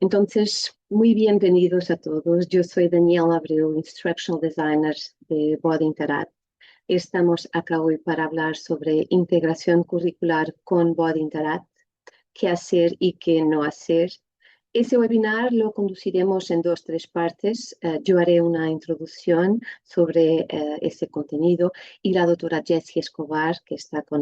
Entonces, muy bienvenidos a todos. Yo soy Daniela Abreu, Instructional Designer de Body Interact. Estamos acá hoy para hablar sobre integración curricular con Body Interact, qué hacer y qué no hacer. Ese webinar lo conduciremos en tres partes. Yo haré una introducción sobre ese contenido y la doctora Jessie Escobar, que está con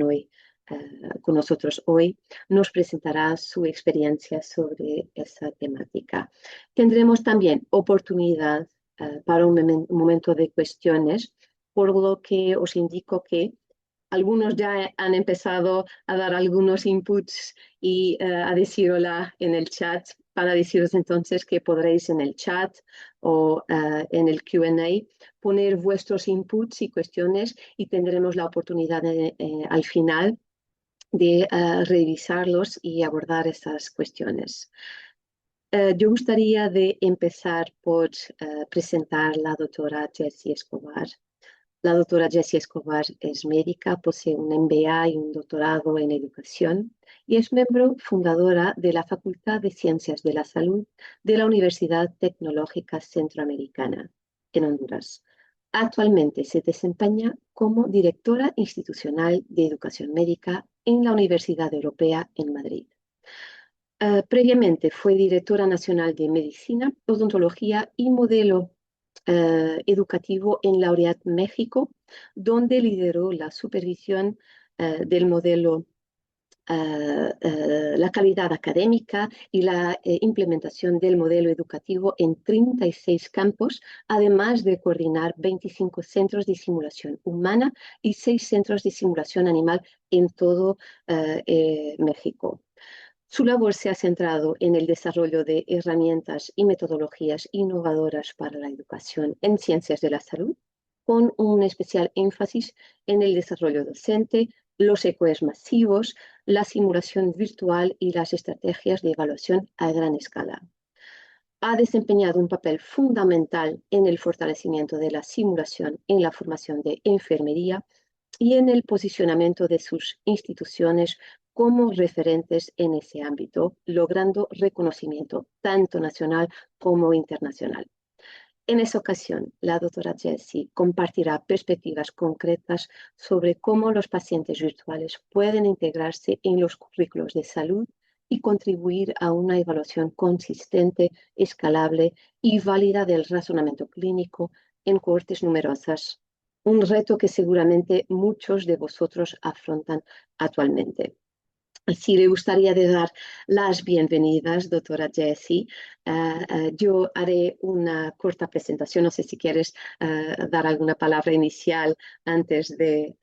nosotros hoy, nos presentará su experiencia sobre esa temática. Tendremos también oportunidad para un momento de cuestiones, por lo que os indico que algunos ya han empezado a dar algunos inputs y a decir hola en el chat, para deciros entonces que podréis en el chat o en el Q&A poner vuestros inputs y cuestiones y tendremos la oportunidad al final de revisarlos y abordar esas cuestiones. Yo gustaría de empezar por presentar a la doctora Jessie Escobar. La doctora Jessie Escobar es médica, posee un MBA y un doctorado en educación y es miembro fundadora de la Facultad de Ciencias de la Salud de la Universidad Tecnológica Centroamericana en Honduras. Actualmente se desempeña como directora institucional de educación médica en la Universidad Europea en Madrid. Previamente fue directora nacional de Medicina, Odontología y Modelo educativo en Laureat, México, donde lideró la supervisión del modelo, la calidad académica y la implementación del modelo educativo en 36 campos, además de coordinar 25 centros de simulación humana y 6 centros de simulación animal en todo México. Su labor se ha centrado en el desarrollo de herramientas y metodologías innovadoras para la educación en ciencias de la salud, con un especial énfasis en el desarrollo docente, los ECOEs masivos, la simulación virtual y las estrategias de evaluación a gran escala. Ha desempeñado un papel fundamental en el fortalecimiento de la simulación en la formación de enfermería y en el posicionamiento de sus instituciones como referentes en ese ámbito, logrando reconocimiento tanto nacional como internacional. En esa ocasión, la doctora Jessie compartirá perspectivas concretas sobre cómo los pacientes virtuales pueden integrarse en los currículos de salud y contribuir a una evaluación consistente, escalable y válida del razonamiento clínico en cohortes numerosas, un reto que seguramente muchos de vosotros afrontan actualmente. Si le gustaría de dar las bienvenidas, doctora Jessie, yo haré una corta presentación. No sé si quieres dar alguna palabra inicial antes de...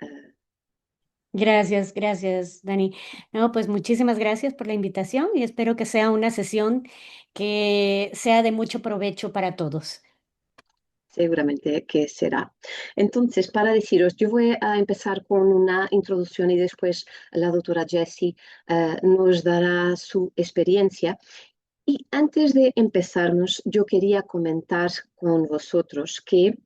Gracias, Dani. No, pues muchísimas gracias por la invitación y espero que sea una sesión que sea de mucho provecho para todos. Seguramente que será. Entonces, para deciros, yo voy a empezar con una introducción y después la doctora Jessie nos dará su experiencia. Y antes de empezarnos, yo quería comentar con vosotros que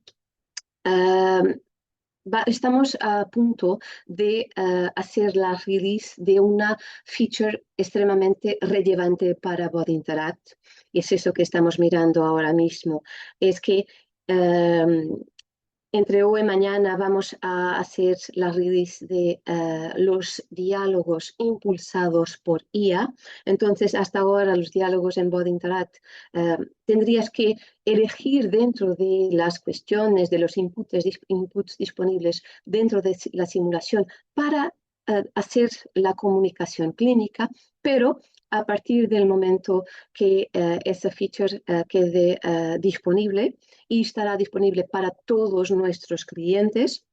estamos a punto de hacer la release de una feature extremadamente relevante para Body Interact. Y es eso que estamos mirando ahora mismo. Es que entre hoy y mañana vamos a hacer la release de los diálogos impulsados por IA. Entonces, hasta ahora los diálogos en Body Interact tendrías que elegir dentro de las cuestiones, de los inputs disponibles dentro de la simulación para hacer la comunicación clínica, pero a partir del momento que esa feature quede disponible y estará disponible para todos nuestros clientes,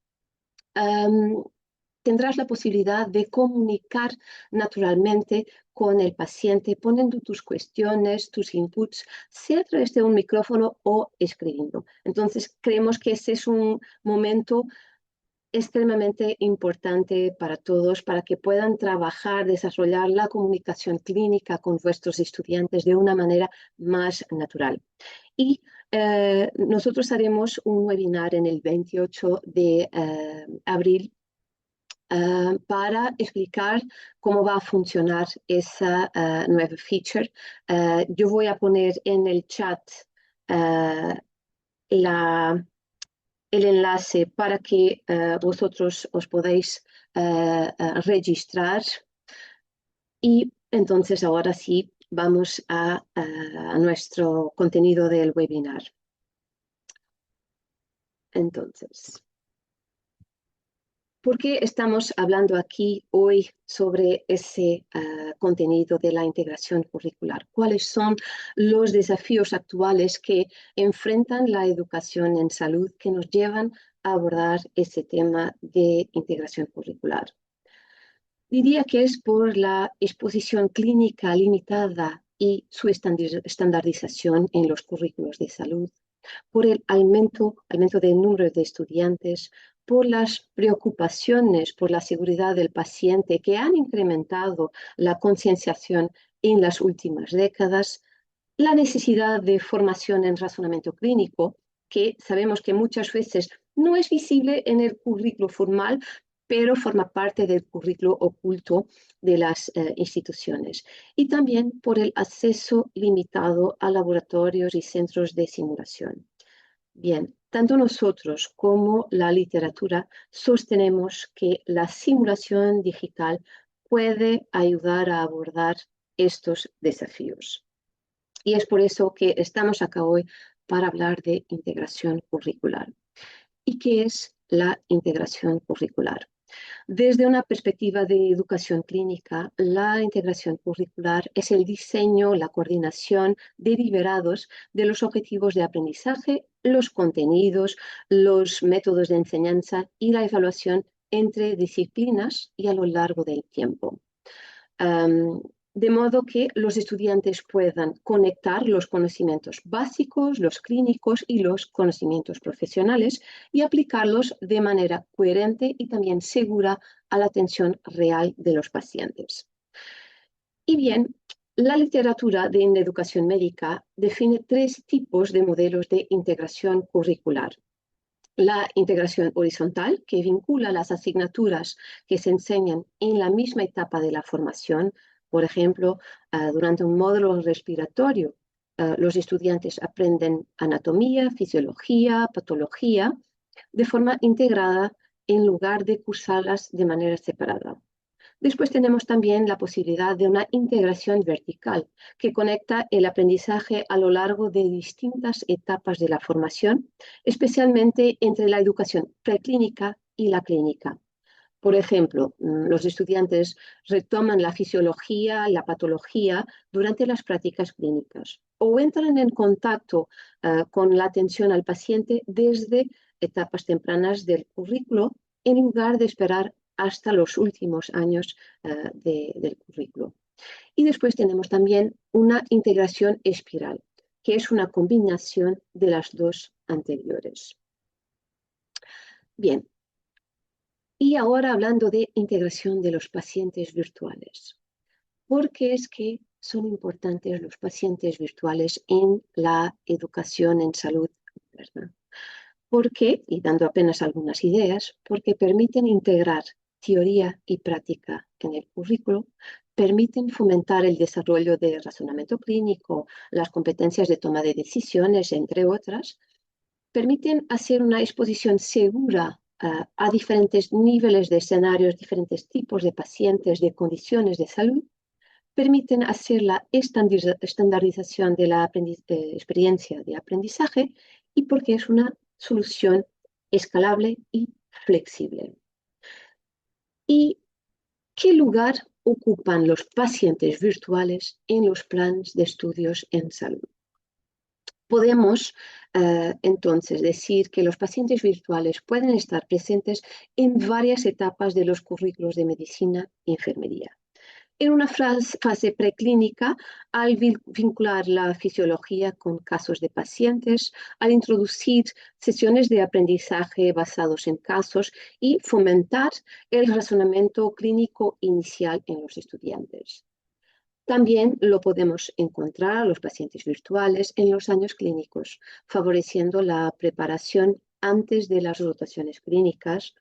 tendrás la posibilidad de comunicar naturalmente con el paciente, poniendo tus cuestiones, tus inputs, sea a través de un micrófono o escribiendo. Entonces, creemos que ese es un momento extremadamente importante para todos, para que puedan trabajar, desarrollar la comunicación clínica con vuestros estudiantes de una manera más natural. Y nosotros haremos un webinar en el 28 de abril para explicar cómo va a funcionar esa nueva feature. Yo voy a poner en el chat el enlace para que vosotros os podáis registrar. Y entonces ahora sí vamos a nuestro contenido del webinar. Entonces, ¿por qué estamos hablando aquí hoy sobre ese contenido de la integración curricular? ¿Cuáles son los desafíos actuales que enfrentan la educación en salud que nos llevan a abordar ese tema de integración curricular? Diría que es por la exposición clínica limitada y su estandarización en los currículos de salud, por el aumento del número de estudiantes, por las preocupaciones por la seguridad del paciente que han incrementado la concienciación en las últimas décadas, la necesidad de formación en razonamiento clínico, que sabemos que muchas veces no es visible en el currículo formal, pero forma parte del currículo oculto de las instituciones. Y también por el acceso limitado a laboratorios y centros de simulación. Bien, tanto nosotros como la literatura sostenemos que la simulación digital puede ayudar a abordar estos desafíos. Y es por eso que estamos acá hoy para hablar de integración curricular. ¿Y qué es la integración curricular? Desde una perspectiva de educación clínica, la integración curricular es el diseño, la coordinación deliberados de los objetivos de aprendizaje, los contenidos, los métodos de enseñanza y la evaluación entre disciplinas y a lo largo del tiempo. De modo que los estudiantes puedan conectar los conocimientos básicos, los clínicos y los conocimientos profesionales y aplicarlos de manera coherente y también segura a la atención real de los pacientes. Y bien, la literatura de educación médica define 3 tipos de modelos de integración curricular. La integración horizontal, que vincula las asignaturas que se enseñan en la misma etapa de la formación. Por ejemplo, durante un módulo respiratorio, los estudiantes aprenden anatomía, fisiología, patología, de forma integrada en lugar de cursarlas de manera separada. Después tenemos también la posibilidad de una integración vertical que conecta el aprendizaje a lo largo de distintas etapas de la formación, especialmente entre la educación preclínica y la clínica. Por ejemplo, los estudiantes retoman la fisiología, la patología durante las prácticas clínicas o entran en contacto con la atención al paciente desde etapas tempranas del currículo en lugar de esperar hasta los últimos años del currículo. Y después tenemos también una integración espiral, que es una combinación de las 2 anteriores. Bien, y ahora hablando de integración de los pacientes virtuales. ¿Por qué es que son importantes los pacientes virtuales en la educación en salud interna? Porque, y dando apenas algunas ideas, porque permiten integrar teoría y práctica en el currículo, permiten fomentar el desarrollo de razonamiento clínico, las competencias de toma de decisiones, entre otras, permiten hacer una exposición segura a diferentes niveles de escenarios, diferentes tipos de pacientes, de condiciones de salud, permiten hacer la estandarización de la experiencia de aprendizaje y porque es una solución escalable y flexible. ¿Y qué lugar ocupan los pacientes virtuales en los planes de estudios en salud? Podemos entonces decir que los pacientes virtuales pueden estar presentes en varias etapas de los currículos de medicina y enfermería. En una fase preclínica, al vincular la fisiología con casos de pacientes, al introducir sesiones de aprendizaje basados en casos y fomentar el razonamiento clínico inicial en los estudiantes. También lo podemos encontrar a los pacientes virtuales en los años clínicos, favoreciendo la preparación antes de las rotaciones clínicas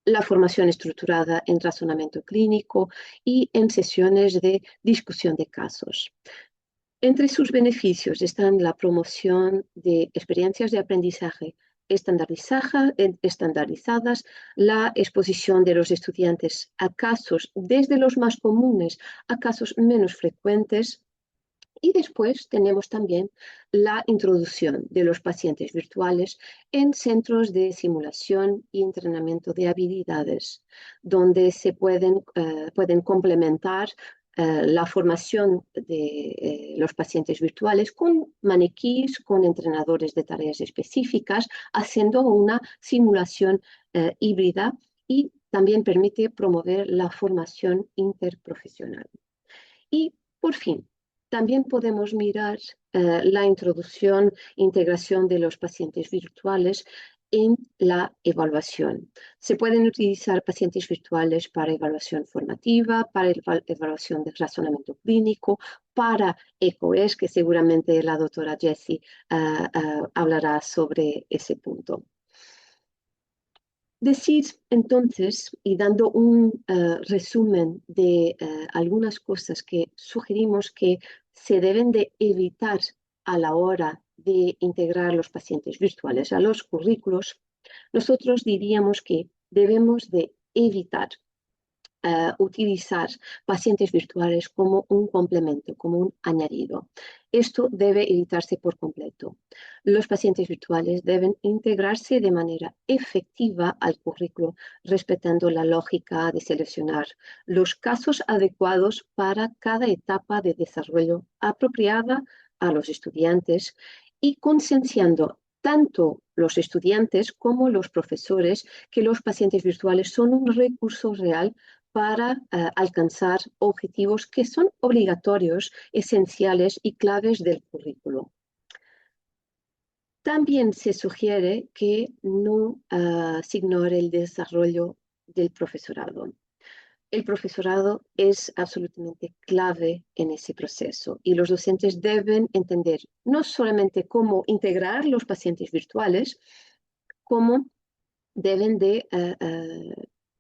la formación estructurada en razonamiento clínico y en sesiones de discusión de casos. Entre sus beneficios están la promoción de experiencias de aprendizaje estandarizadas, la exposición de los estudiantes a casos desde los más comunes a casos menos frecuentes. Y después tenemos también la introducción de los pacientes virtuales en centros de simulación y entrenamiento de habilidades, donde se pueden complementar la formación de los pacientes virtuales con maniquís, con entrenadores de tareas específicas, haciendo una simulación híbrida y también permite promover la formación interprofesional. Y por fin, también podemos mirar la introducción, integración de los pacientes virtuales en la evaluación. Se pueden utilizar pacientes virtuales para evaluación formativa, para evaluación de razonamiento clínico, para ECOES, que seguramente la doctora Jessie hablará sobre ese punto. Decir entonces, y dando un resumen de algunas cosas que sugerimos que se deben de evitar a la hora de integrar los pacientes virtuales a los currículos, nosotros diríamos que debemos de evitar utilizar pacientes virtuales como un complemento, como un añadido. Esto debe evitarse por completo. Los pacientes virtuales deben integrarse de manera efectiva al currículo, respetando la lógica de seleccionar los casos adecuados para cada etapa de desarrollo apropiada a los estudiantes y concienciando tanto los estudiantes como los profesores que los pacientes virtuales son un recurso real para alcanzar objetivos que son obligatorios, esenciales y claves del currículo. También se sugiere que no se ignore el desarrollo del profesorado. El profesorado es absolutamente clave en ese proceso y los docentes deben entender no solamente cómo integrar los pacientes virtuales, cómo deben de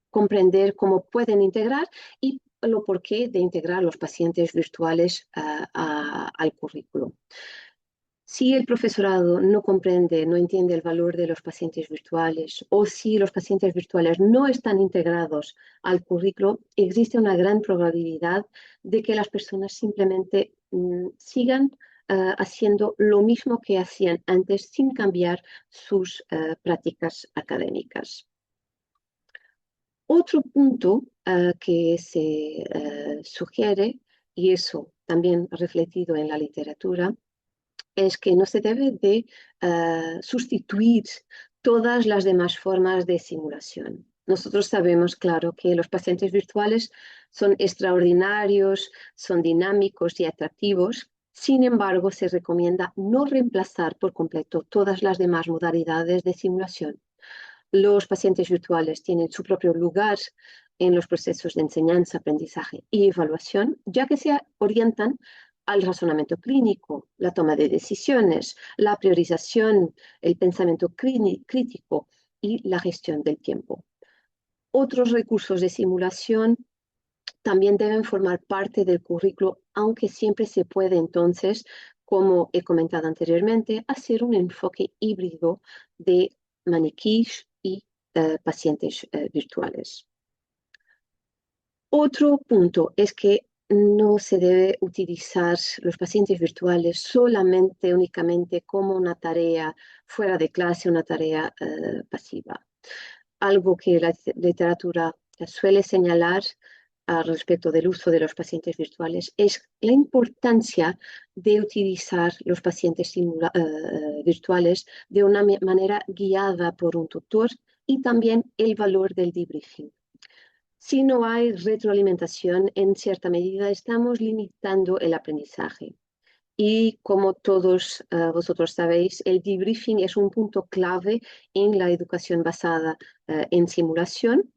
comprender cómo pueden integrar y lo porqué de integrar los pacientes virtuales al currículo. Si el profesorado no comprende, no entiende el valor de los pacientes virtuales o si los pacientes virtuales no están integrados al currículo, existe una gran probabilidad de que las personas simplemente sigan haciendo lo mismo que hacían antes sin cambiar sus prácticas académicas. Otro punto que se sugiere, y eso también refletido en la literatura, es que no se debe de sustituir todas las demás formas de simulación. Nosotros sabemos, claro, que los pacientes virtuales son extraordinarios, son dinámicos y atractivos. Sin embargo, se recomienda no reemplazar por completo todas las demás modalidades de simulación. Los pacientes virtuales tienen su propio lugar en los procesos de enseñanza, aprendizaje y evaluación, ya que se orientan al razonamiento clínico, la toma de decisiones, la priorización, el pensamiento crítico y la gestión del tiempo. Otros recursos de simulación también deben formar parte del currículo, aunque siempre se puede entonces, como he comentado anteriormente, hacer un enfoque híbrido de maniquís y pacientes virtuales. Otro punto es que no se debe utilizar los pacientes virtuales solamente, únicamente como una tarea fuera de clase, una tarea pasiva. Algo que la literatura suele señalar al respecto del uso de los pacientes virtuales es la importancia de utilizar los pacientes virtuales de una manera guiada por un tutor y también el valor del debriefing. Si no hay retroalimentación, en cierta medida estamos limitando el aprendizaje. Y como todos vosotros sabéis, el debriefing es un punto clave en la educación basada en simulación.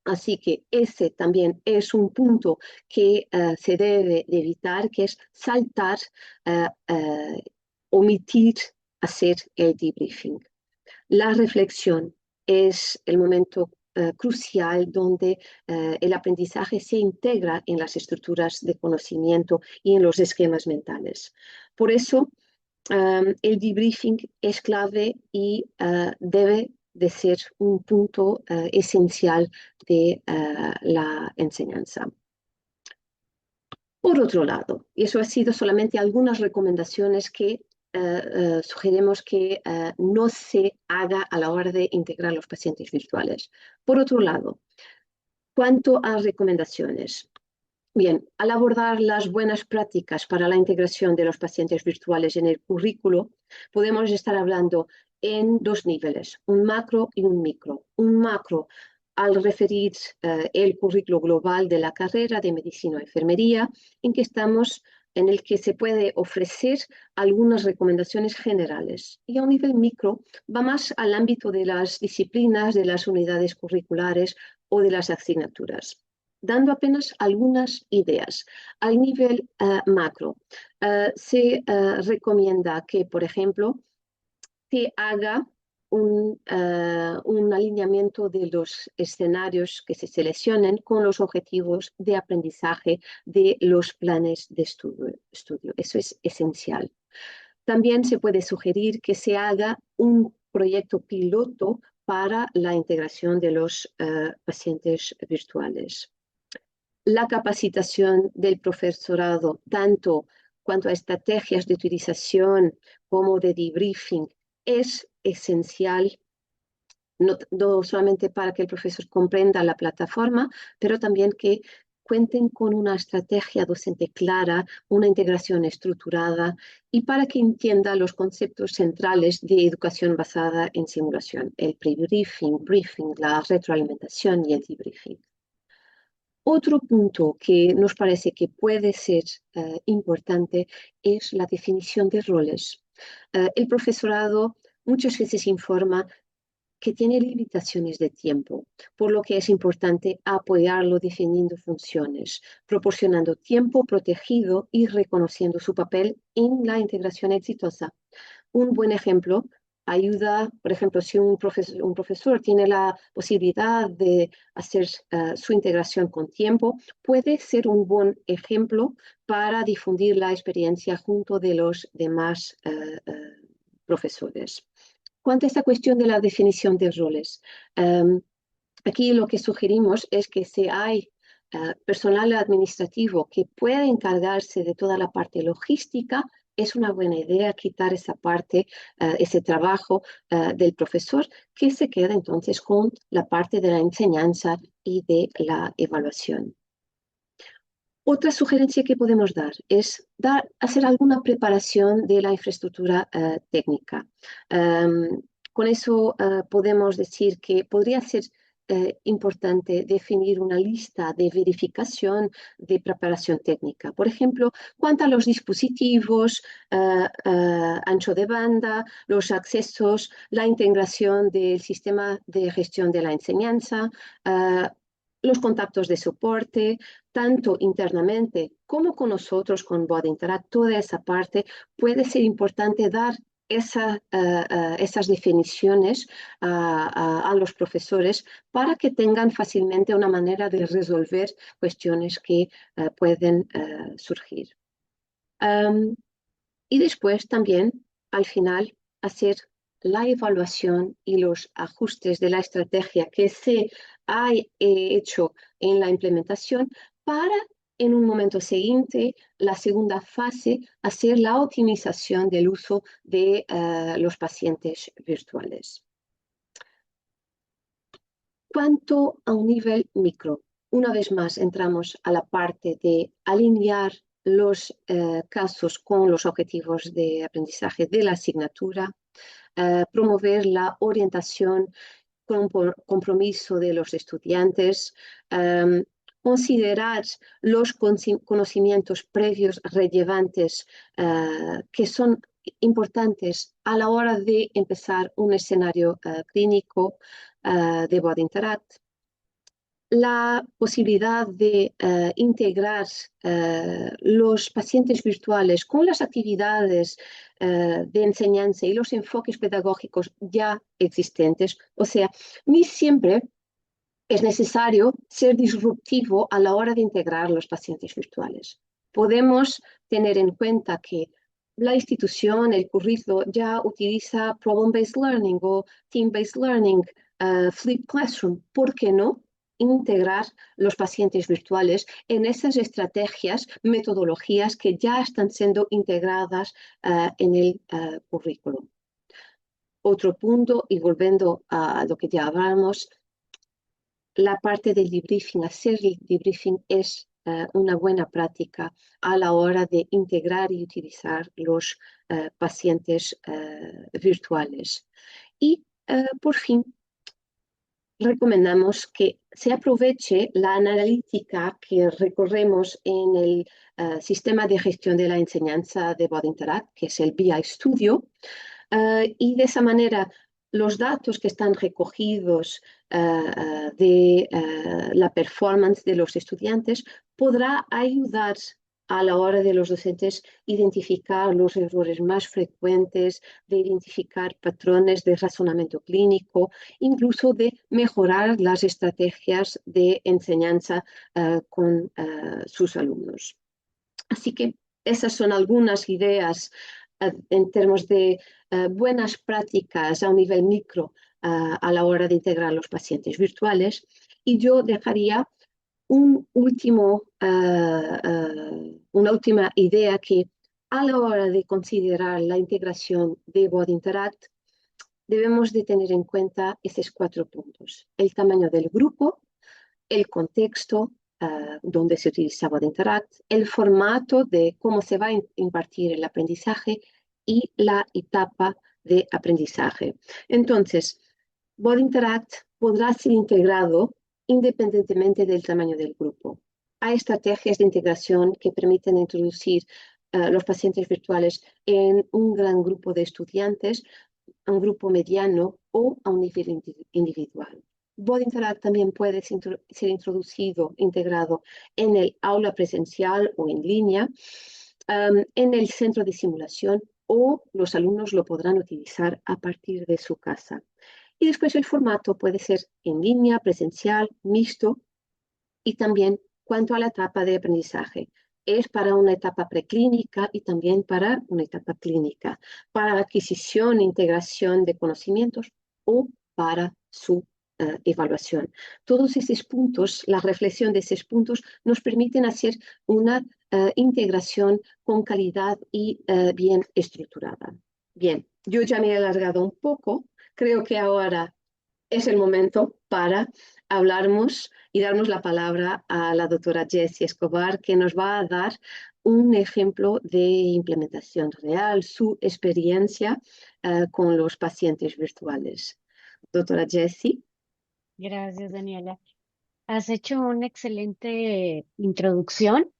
Así que ese también es un punto que se debe de evitar, que es saltar, omitir hacer el debriefing. La reflexión es el momento crucial donde el aprendizaje se integra en las estructuras de conocimiento y en los esquemas mentales. Por eso, el debriefing es clave y debe de ser un punto esencial de la enseñanza. Por otro lado, y eso ha sido solamente algunas recomendaciones que sugerimos que no se haga a la hora de integrar los pacientes virtuales. Por otro lado, cuanto a recomendaciones. Bien, al abordar las buenas prácticas para la integración de los pacientes virtuales en el currículo, podemos estar hablando en dos niveles, un macro y un micro. Un macro al referir el currículo global de la carrera de medicina o enfermería, en el que se puede ofrecer algunas recomendaciones generales. Y a un nivel micro va más al ámbito de las disciplinas, de las unidades curriculares o de las asignaturas, dando apenas algunas ideas. Al nivel macro, se recomienda que, por ejemplo, se haga un alineamiento de los escenarios que se seleccionen con los objetivos de aprendizaje de los planes de estudio. Eso es esencial. También se puede sugerir que se haga un proyecto piloto para la integración de los pacientes virtuales. La capacitación del profesorado, tanto cuanto a estrategias de utilización como de debriefing, es esencial, no solamente para que el profesor comprenda la plataforma, pero también que cuenten con una estrategia docente clara, una integración estructurada y para que entienda los conceptos centrales de educación basada en simulación, el pre-briefing, briefing, la retroalimentación y el debriefing. Otro punto que nos parece que puede ser importante es la definición de roles. El profesorado muchas veces informa que tiene limitaciones de tiempo, por lo que es importante apoyarlo definiendo funciones, proporcionando tiempo protegido y reconociendo su papel en la integración exitosa. Un buen ejemplo ayuda, por ejemplo, si un profesor tiene la posibilidad de hacer su integración con tiempo, puede ser un buen ejemplo para difundir la experiencia junto de los demás profesores. Cuanto a esta cuestión de la definición de roles, aquí lo que sugerimos es que si hay personal administrativo que pueda encargarse de toda la parte logística, es una buena idea quitar esa parte, ese trabajo del profesor, que se queda entonces con la parte de la enseñanza y de la evaluación. Otra sugerencia que podemos dar es hacer alguna preparación de la infraestructura técnica. Con eso podemos decir que podría ser importante definir una lista de verificación de preparación técnica. Por ejemplo, cuanto a los dispositivos, ancho de banda, los accesos, la integración del sistema de gestión de la enseñanza, los contactos de soporte, tanto internamente como con nosotros, con BodyInteract, toda esa parte puede ser importante dar esas definiciones a los profesores para que tengan fácilmente una manera de resolver cuestiones que pueden surgir. Y después también, al final, hacer la evaluación y los ajustes de la estrategia que se ha hecho en la implementación para, en un momento siguiente, la segunda fase, hacer la optimización del uso de los pacientes virtuales. Cuanto a un nivel micro, una vez más entramos a la parte de alinear los casos con los objetivos de aprendizaje de la asignatura, promover la orientación con compromiso de los estudiantes, considerar los conocimientos previos relevantes que son importantes a la hora de empezar un escenario clínico de BodyInteract, la posibilidad de integrar los pacientes virtuales con las actividades de enseñanza y los enfoques pedagógicos ya existentes. O sea, ni siempre es necesario ser disruptivo a la hora de integrar los pacientes virtuales. Podemos tener en cuenta que la institución, el currículo, ya utiliza problem-based learning o team-based learning, flipped classroom. ¿Por qué no integrar los pacientes virtuales en esas estrategias, metodologías que ya están siendo integradas en el currículo? Otro punto, y volviendo a lo que ya hablamos, la parte del debriefing, hacer el debriefing es una buena práctica a la hora de integrar y utilizar los pacientes virtuales. Y por fin, recomendamos que se aproveche la analítica que recorremos en el sistema de gestión de la enseñanza de Body Interact, que es el BI Studio, y de esa manera los datos que están recogidos de la performance de los estudiantes podrá ayudar a la hora de los docentes identificar los errores más frecuentes, de identificar patrones de razonamiento clínico, incluso de mejorar las estrategias de enseñanza con sus alumnos. Así que esas son algunas ideas en términos de buenas prácticas a un nivel micro a la hora de integrar los pacientes virtuales. Y yo dejaría una última idea que a la hora de considerar la integración de Body Interact debemos de tener en cuenta esos 4 puntos: el tamaño del grupo, el contexto donde se utiliza Body Interact, el formato de cómo se va a impartir el aprendizaje y la etapa de aprendizaje. Entonces, Body Interact podrá ser integrado independientemente del tamaño del grupo. Hay estrategias de integración que permiten introducir los pacientes virtuales en un gran grupo de estudiantes, a un grupo mediano o a un nivel individual. Body Interact también puede ser introducido, integrado en el aula presencial o en línea, en el centro de simulación, o los alumnos lo podrán utilizar a partir de su casa. Y después el formato puede ser en línea, presencial, mixto, y también cuanto a la etapa de aprendizaje. Es para una etapa preclínica y también para una etapa clínica, para la adquisición e integración de conocimientos o para su evaluación. Todos esos puntos, la reflexión de esos puntos nos permiten hacer una integración con calidad y bien estructurada. Bien, yo ya me he alargado un poco. Creo que ahora es el momento para hablarnos y darnos la palabra a la doctora Jessie Escobar, que nos va a dar un ejemplo de implementación real, su experiencia con los pacientes virtuales. Doctora Jessie. Gracias, Daniela. Has hecho una excelente introducción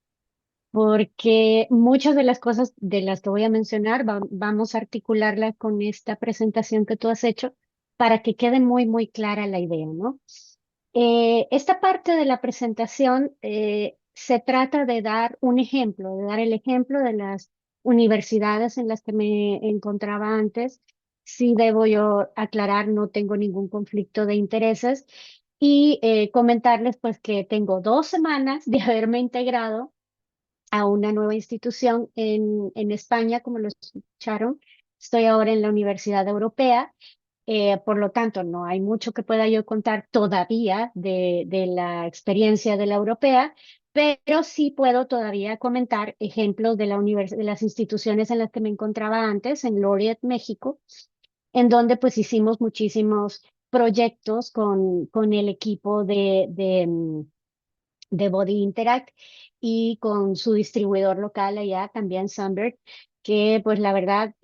porque muchas de las cosas de las que voy a mencionar vamos a articularla con esta presentación que tú has hecho para que quede muy, muy clara la idea, ¿no? Esta parte de la presentación se trata de dar un ejemplo, de dar el ejemplo de las universidades en las que me encontraba antes. Sí debo yo aclarar, no tengo ningún conflicto de intereses y comentarles pues que tengo 2 semanas de haberme integrado a una nueva institución en España, como lo escucharon. Estoy ahora en la Universidad Europea, por lo tanto, no hay mucho que pueda yo contar todavía de la experiencia de la europea, pero sí puedo todavía comentar ejemplos de de las instituciones en las que me encontraba antes, en Laureate, México, en donde pues hicimos muchísimos proyectos con el equipo de Body Interact y con su distribuidor local allá, también Sunbird, que pues la verdad,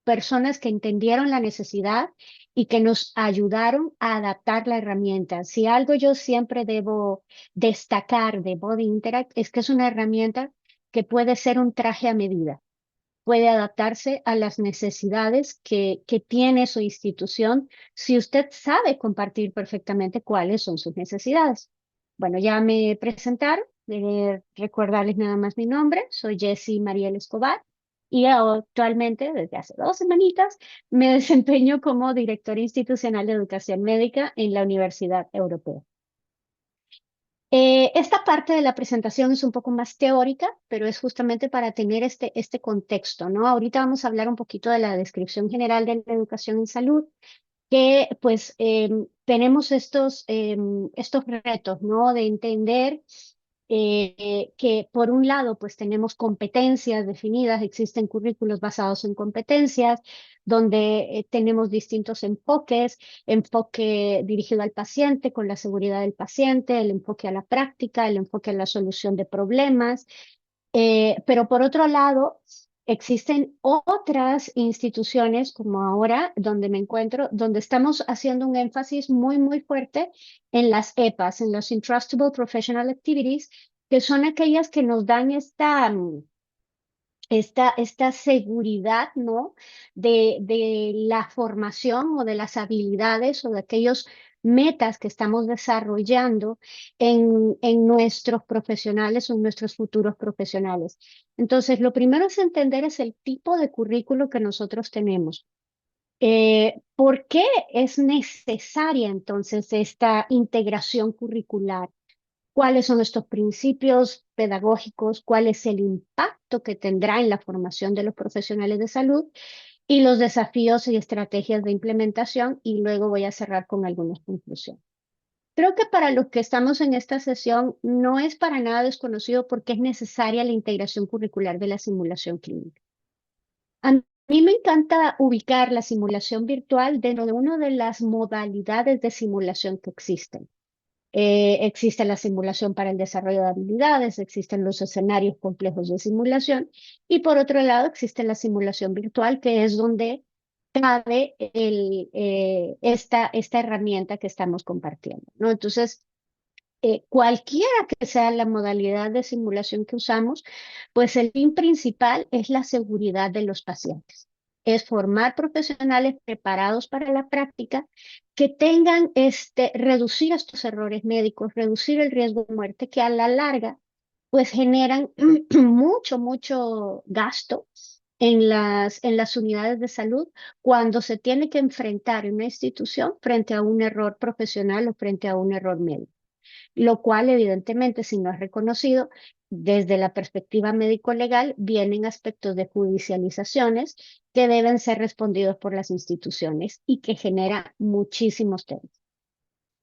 personas que entendieron la necesidad y que nos ayudaron a adaptar la herramienta. Si algo yo siempre debo destacar de Body Interact es que es una herramienta que puede ser un traje a medida, puede adaptarse a las necesidades que tiene su institución si usted sabe compartir perfectamente cuáles son sus necesidades. Bueno, ya me presentaron, recordarles nada más mi nombre, soy Jessie Mariel Escobar. y actualmente, desde hace 2 semanitas, me desempeño como directora institucional de educación médica en la Universidad Europea. Esta parte de la presentación es un poco más teórica, pero es justamente para tener este contexto, ¿no? Ahorita vamos a hablar un poquito de la descripción general de la educación en salud, que pues tenemos estos retos, ¿no? De entender que por un lado pues tenemos competencias definidas, existen currículos basados en competencias, donde tenemos distintos enfoques, enfoque dirigido al paciente con la seguridad del paciente, el enfoque a la práctica, el enfoque a la solución de problemas, pero por otro lado, existen otras instituciones, como ahora, donde me encuentro, donde estamos haciendo un énfasis muy, muy fuerte en las EPAs, en los Entrustable Professional Activities, que son aquellas que nos dan esta seguridad, ¿no? De la formación o de las habilidades o de aquellos metas que estamos desarrollando en nuestros profesionales o en nuestros futuros profesionales. Entonces, lo primero es entender es el tipo de currículo que nosotros tenemos. ¿Por qué es necesaria entonces esta integración curricular? ¿Cuáles son estos principios pedagógicos? ¿Cuál es el impacto que tendrá en la formación de los profesionales de salud? Y los desafíos y estrategias de implementación. Y luego voy a cerrar con algunas conclusiones. Creo que para los que estamos en esta sesión no es para nada desconocido porque es necesaria la integración curricular de la simulación clínica. A mí me encanta ubicar la simulación virtual dentro de una de las modalidades de simulación que existen. Existe la simulación para el desarrollo de habilidades, existen los escenarios complejos de simulación y por otro lado existe la simulación virtual, que es donde cabe esta herramienta que estamos compartiendo, ¿no? Entonces, cualquiera que sea la modalidad de simulación que usamos, pues el fin principal es la seguridad de los pacientes. Es formar profesionales preparados para la práctica que tengan reducir estos errores médicos, reducir el riesgo de muerte que a la larga pues generan mucho gasto en las unidades de salud cuando se tiene que enfrentar en una institución frente a un error profesional o frente a un error médico, lo cual evidentemente si no es reconocido desde la perspectiva médico-legal, vienen aspectos de judicializaciones que deben ser respondidos por las instituciones y que genera muchísimos temas.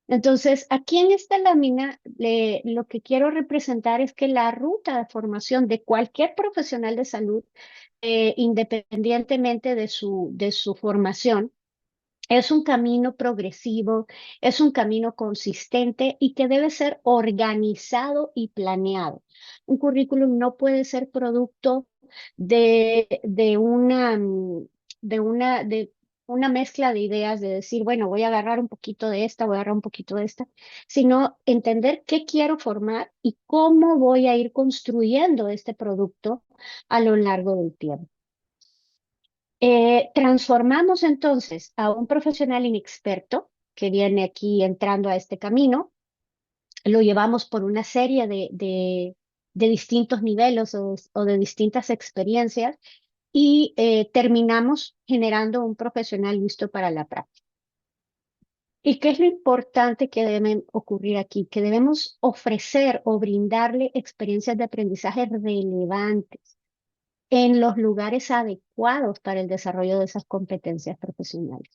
Entonces, aquí en esta lámina, lo que quiero representar es que la ruta de formación de cualquier profesional de salud, independientemente de su formación, es un camino progresivo, es un camino consistente y que debe ser organizado y planeado. Un currículum no puede ser producto de de una mezcla de ideas, de decir, bueno, voy a agarrar un poquito de esta, voy a agarrar un poquito de esta, sino entender qué quiero formar y cómo voy a ir construyendo este producto a lo largo del tiempo. Transformamos entonces a un profesional inexperto que viene aquí entrando a este camino, lo llevamos por una serie de distintos niveles o de distintas experiencias y terminamos generando un profesional listo para la práctica. ¿Y qué es lo importante que debe ocurrir aquí? Que debemos ofrecer o brindarle experiencias de aprendizaje relevantes en los lugares adecuados para el desarrollo de esas competencias profesionales.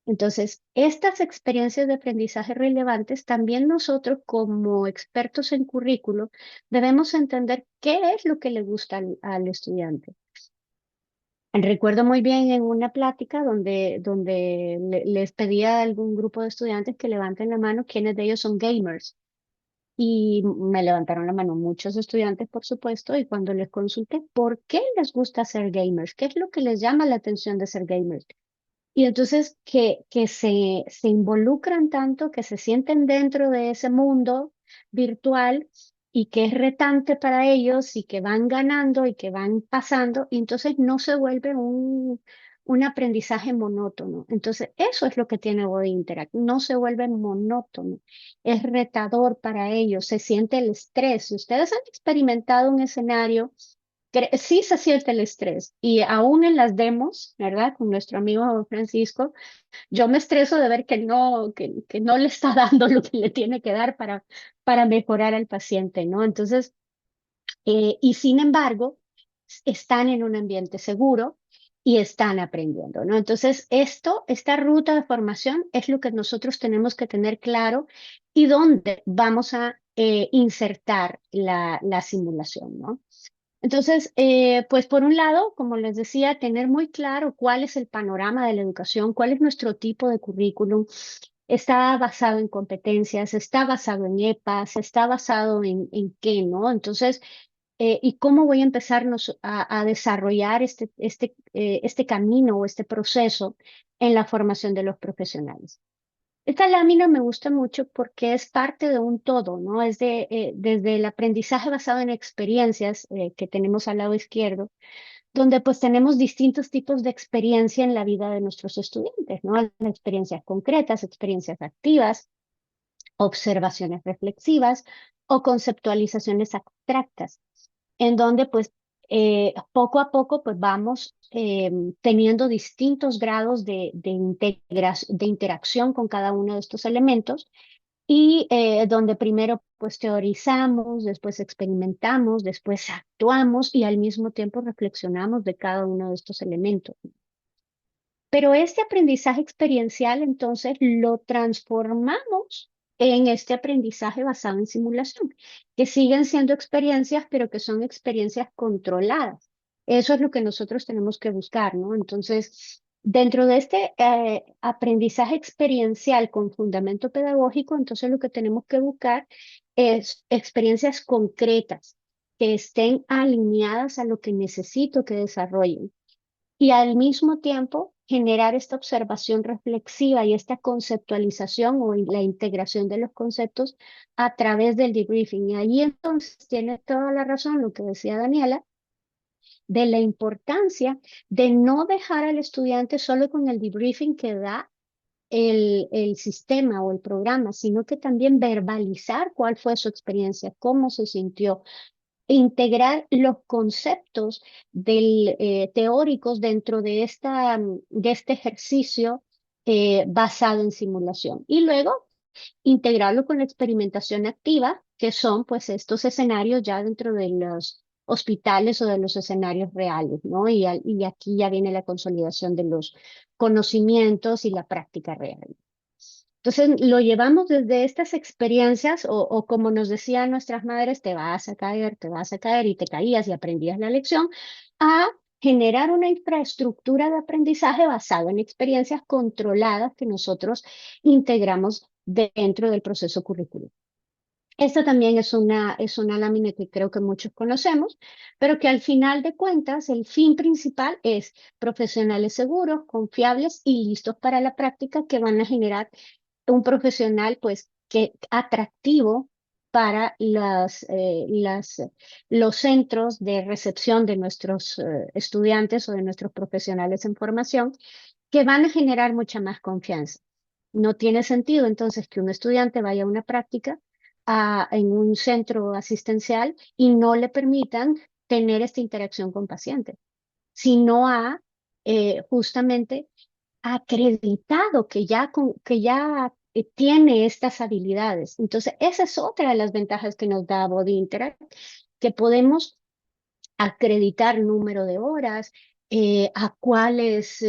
Entonces, estas experiencias de aprendizaje relevantes, también nosotros como expertos en currículo debemos entender qué es lo que le gusta al estudiante. Recuerdo muy bien en una plática donde les pedía a algún grupo de estudiantes que levanten la mano quiénes de ellos son gamers. Y me levantaron la mano muchos estudiantes, por supuesto, y cuando les consulté por qué les gusta ser gamers, qué es lo que les llama la atención de ser gamers. Y entonces que se involucran tanto, que se sienten dentro de ese mundo virtual y que es retante para ellos y que van ganando y que van pasando, y entonces no se vuelve un aprendizaje monótono. Entonces, eso es lo que tiene Body Interact, no se vuelve monótono, es retador para ellos, se siente el estrés. Si ustedes han experimentado un escenario Sí se siente el estrés y aún en las demos, ¿verdad? Con nuestro amigo Francisco, yo me estreso de ver que no le está dando lo que le tiene que dar para mejorar al paciente, ¿no? Entonces, y sin embargo, están en un ambiente seguro y están aprendiendo, ¿no? Entonces, esta ruta de formación es lo que nosotros tenemos que tener claro y dónde vamos a insertar la simulación, ¿no? Entonces, pues por un lado, como les decía, tener muy claro cuál es el panorama de la educación, cuál es nuestro tipo de currículum. Está basado en competencias, está basado en EPAs, está basado en qué, ¿no? Entonces, y cómo voy a empezarnos a desarrollar este camino o este proceso en la formación de los profesionales. Esta lámina me gusta mucho porque es parte de un todo, ¿no? Desde el aprendizaje basado en experiencias que tenemos al lado izquierdo, donde pues tenemos distintos tipos de experiencia en la vida de nuestros estudiantes, ¿no? Experiencias concretas, experiencias activas, observaciones reflexivas o conceptualizaciones abstractas en donde pues poco a poco pues vamos teniendo distintos grados de interacción con cada uno de estos elementos y donde primero pues teorizamos, después experimentamos, después actuamos y al mismo tiempo reflexionamos de cada uno de estos elementos. Pero este aprendizaje experiencial, entonces, lo transformamos en este aprendizaje basado en simulación, que siguen siendo experiencias, pero que son experiencias controladas. Eso es lo que nosotros tenemos que buscar, ¿no? Entonces, dentro de este aprendizaje experiencial con fundamento pedagógico, entonces lo que tenemos que buscar es experiencias concretas que estén alineadas a lo que necesito que desarrollen y al mismo tiempo generar esta observación reflexiva y esta conceptualización o la integración de los conceptos a través del debriefing. Y ahí entonces tiene toda la razón lo que decía Daniela, de la importancia de no dejar al estudiante solo con el debriefing que da el sistema o el programa, sino que también verbalizar cuál fue su experiencia, cómo se sintió, integrar los conceptos teóricos dentro de este ejercicio basado en simulación. Y luego integrarlo con la experimentación activa, que son pues estos escenarios ya dentro de los hospitales o de los escenarios reales, ¿no? Y aquí ya viene la consolidación de los conocimientos y la práctica real. Entonces lo llevamos desde estas experiencias o como nos decían nuestras madres, te vas a caer y te caías y aprendías la lección, a generar una infraestructura de aprendizaje basado en experiencias controladas que nosotros integramos dentro del proceso curricular. Esta también es una lámina que creo que muchos conocemos, pero que al final de cuentas el fin principal es profesionales seguros, confiables y listos para la práctica que van a generar un profesional pues que atractivo para los centros de recepción de nuestros estudiantes o de nuestros profesionales en formación que van a generar mucha más confianza. No tiene sentido entonces que un estudiante vaya a una práctica en un centro asistencial y no le permitan tener esta interacción con pacientes, si no ha justamente acreditado que ya tiene estas habilidades. Entonces, esa es otra de las ventajas que nos da Body Interact, que podemos acreditar número de horas, a cuáles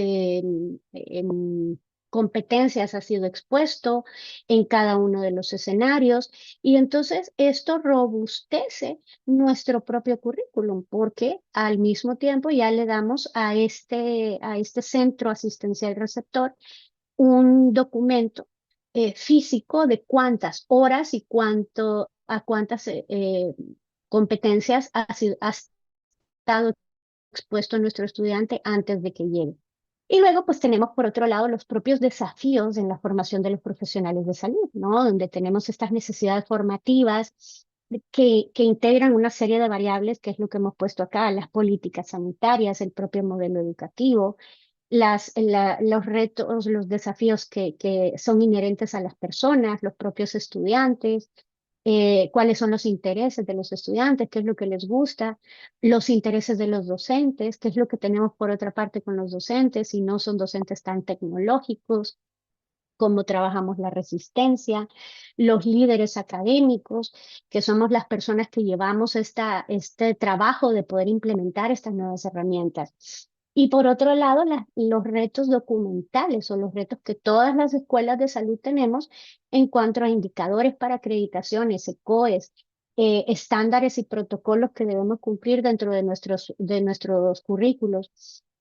competencias ha sido expuesto en cada uno de los escenarios. Y entonces esto robustece nuestro propio currículum porque al mismo tiempo ya le damos a este centro asistencial receptor un documento físico de cuántas horas y a cuántas competencias ha estado expuesto nuestro estudiante antes de que llegue. Y luego, pues tenemos por otro lado los propios desafíos en la formación de los profesionales de salud, ¿no? Donde tenemos estas necesidades formativas que integran una serie de variables, que es lo que hemos puesto acá, las políticas sanitarias, el propio modelo educativo, los retos, los desafíos que son inherentes a las personas, los propios estudiantes, cuáles son los intereses de los estudiantes, qué es lo que les gusta, los intereses de los docentes, qué es lo que tenemos por otra parte con los docentes, si no son docentes tan tecnológicos, cómo trabajamos la resistencia, los líderes académicos, que somos las personas que llevamos este trabajo de poder implementar estas nuevas herramientas. Y por otro lado, los retos documentales o los retos que todas las escuelas de salud tenemos en cuanto a indicadores para acreditaciones, ECOES, estándares y protocolos que debemos cumplir dentro de nuestros currículos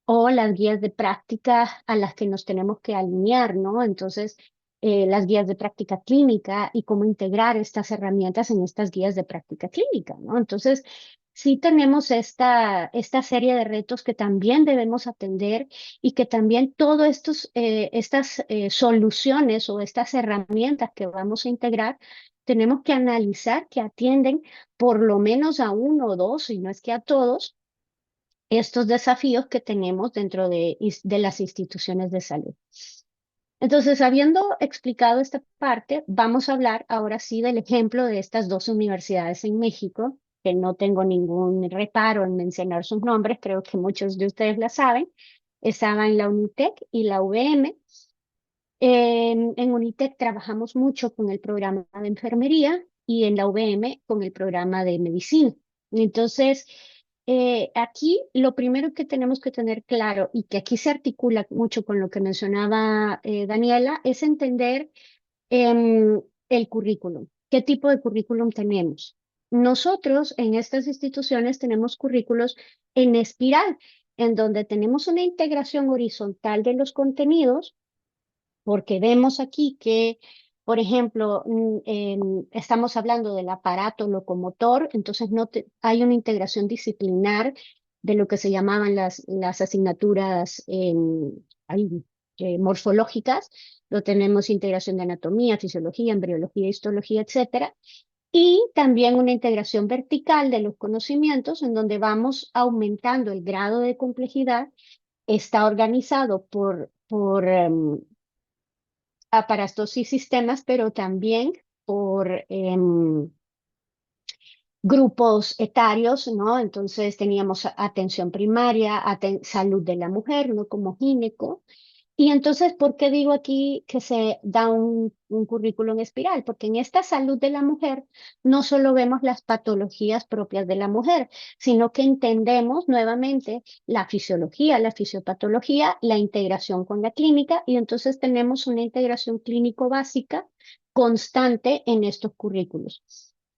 o las guías de práctica a las que nos tenemos que alinear, ¿no? Entonces, las guías de práctica clínica y cómo integrar estas herramientas en estas guías de práctica clínica, ¿no? Entonces, sí tenemos esta serie de retos que también debemos atender y que también todas estas soluciones o estas herramientas que vamos a integrar, tenemos que analizar que atienden por lo menos a uno o dos, y no es que a todos, estos desafíos que tenemos dentro de las instituciones de salud. Entonces, habiendo explicado esta parte, vamos a hablar ahora sí del ejemplo de estas dos universidades en México, que no tengo ningún reparo en mencionar sus nombres, creo que muchos de ustedes la saben. Estaban la Unitec y la UVM. En Unitec trabajamos mucho con el programa de enfermería y en la UVM con el programa de medicina. Entonces, aquí lo primero que tenemos que tener claro y que aquí se articula mucho con lo que mencionaba Daniela es entender em, el currículum. ¿Qué tipo de currículum tenemos? Nosotros en estas instituciones tenemos currículos en espiral, en donde tenemos una integración horizontal de los contenidos porque vemos aquí que, por ejemplo, estamos hablando del aparato locomotor, entonces hay una integración disciplinar de lo que se llamaban las asignaturas ay, morfológicas, lo tenemos integración de anatomía, fisiología, embriología, histología, etcétera. Y también una integración vertical de los conocimientos en donde vamos aumentando el grado de complejidad. Está organizado por aparatos y sistemas, pero también por grupos etarios, ¿no? Entonces teníamos atención primaria, salud de la mujer, ¿no? Como gineco. Y entonces, ¿por qué digo aquí que se da un currículo en espiral? Porque en esta salud de la mujer no solo vemos las patologías propias de la mujer, sino que entendemos nuevamente la fisiología, la fisiopatología, la integración con la clínica y entonces tenemos una integración clínico básica constante en estos currículos.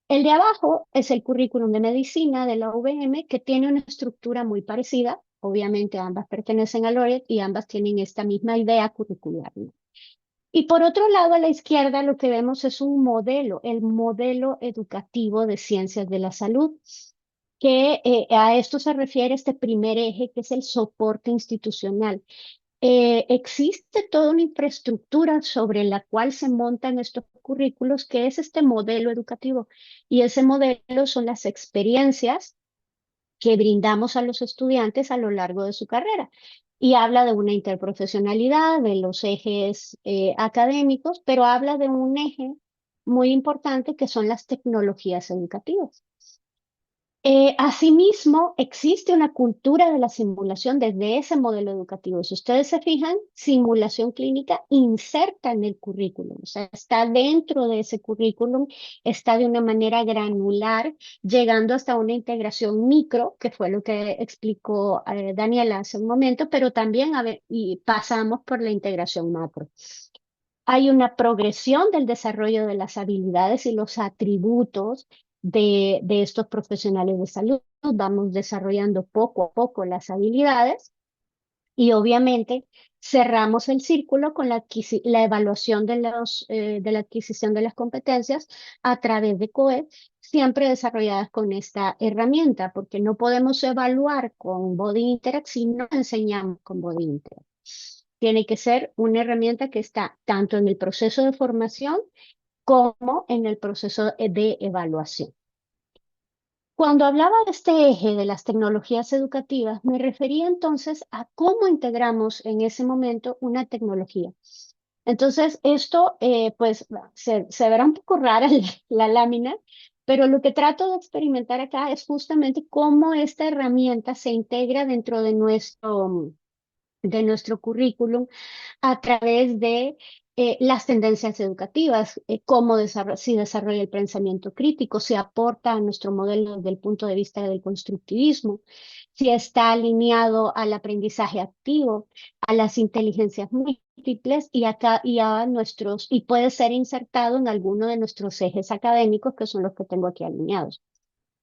El de abajo es el currículum de medicina de la UVM, que tiene una estructura muy parecida. Obviamente ambas pertenecen a LORET y ambas tienen esta misma idea curricular, ¿no? Y por otro lado, a la izquierda lo que vemos es un modelo, el modelo educativo de ciencias de la salud, que a esto se refiere este primer eje, que es el soporte institucional. Existe toda una infraestructura sobre la cual se montan estos currículos, que es este modelo educativo. Y ese modelo son las experiencias que brindamos a los estudiantes a lo largo de su carrera. Y habla de una interprofesionalidad, de los ejes académicos, pero habla de un eje muy importante que son las tecnologías educativas. Asimismo, existe una cultura de la simulación desde ese modelo educativo. Si ustedes se fijan, simulación clínica inserta en el currículum, o sea, está dentro de ese currículum, está de una manera granular, llegando hasta una integración micro, que fue lo que explicó Daniela hace un momento, pero también y pasamos por la integración macro. Hay una progresión del desarrollo de las habilidades y los atributos de estos profesionales de salud. Vamos desarrollando poco a poco las habilidades y obviamente cerramos el círculo con la evaluación de la adquisición de las competencias a través de COE, siempre desarrolladas con esta herramienta, porque no podemos evaluar con Body Interact si no enseñamos con Body Interact. Tiene que ser una herramienta que está tanto en el proceso de formación como en el proceso de evaluación. Cuando hablaba de este eje de las tecnologías educativas, me refería entonces a cómo integramos en ese momento una tecnología. Entonces, esto, pues, se verá un poco rara la lámina, pero lo que trato de experimentar acá es justamente cómo esta herramienta se integra dentro de nuestro currículum a través de las tendencias educativas, cómo si desarrolla el pensamiento crítico, si aporta a nuestro modelo desde el punto de vista del constructivismo, si está alineado al aprendizaje activo, a las inteligencias múltiples y puede ser insertado en alguno de nuestros ejes académicos, que son los que tengo aquí alineados.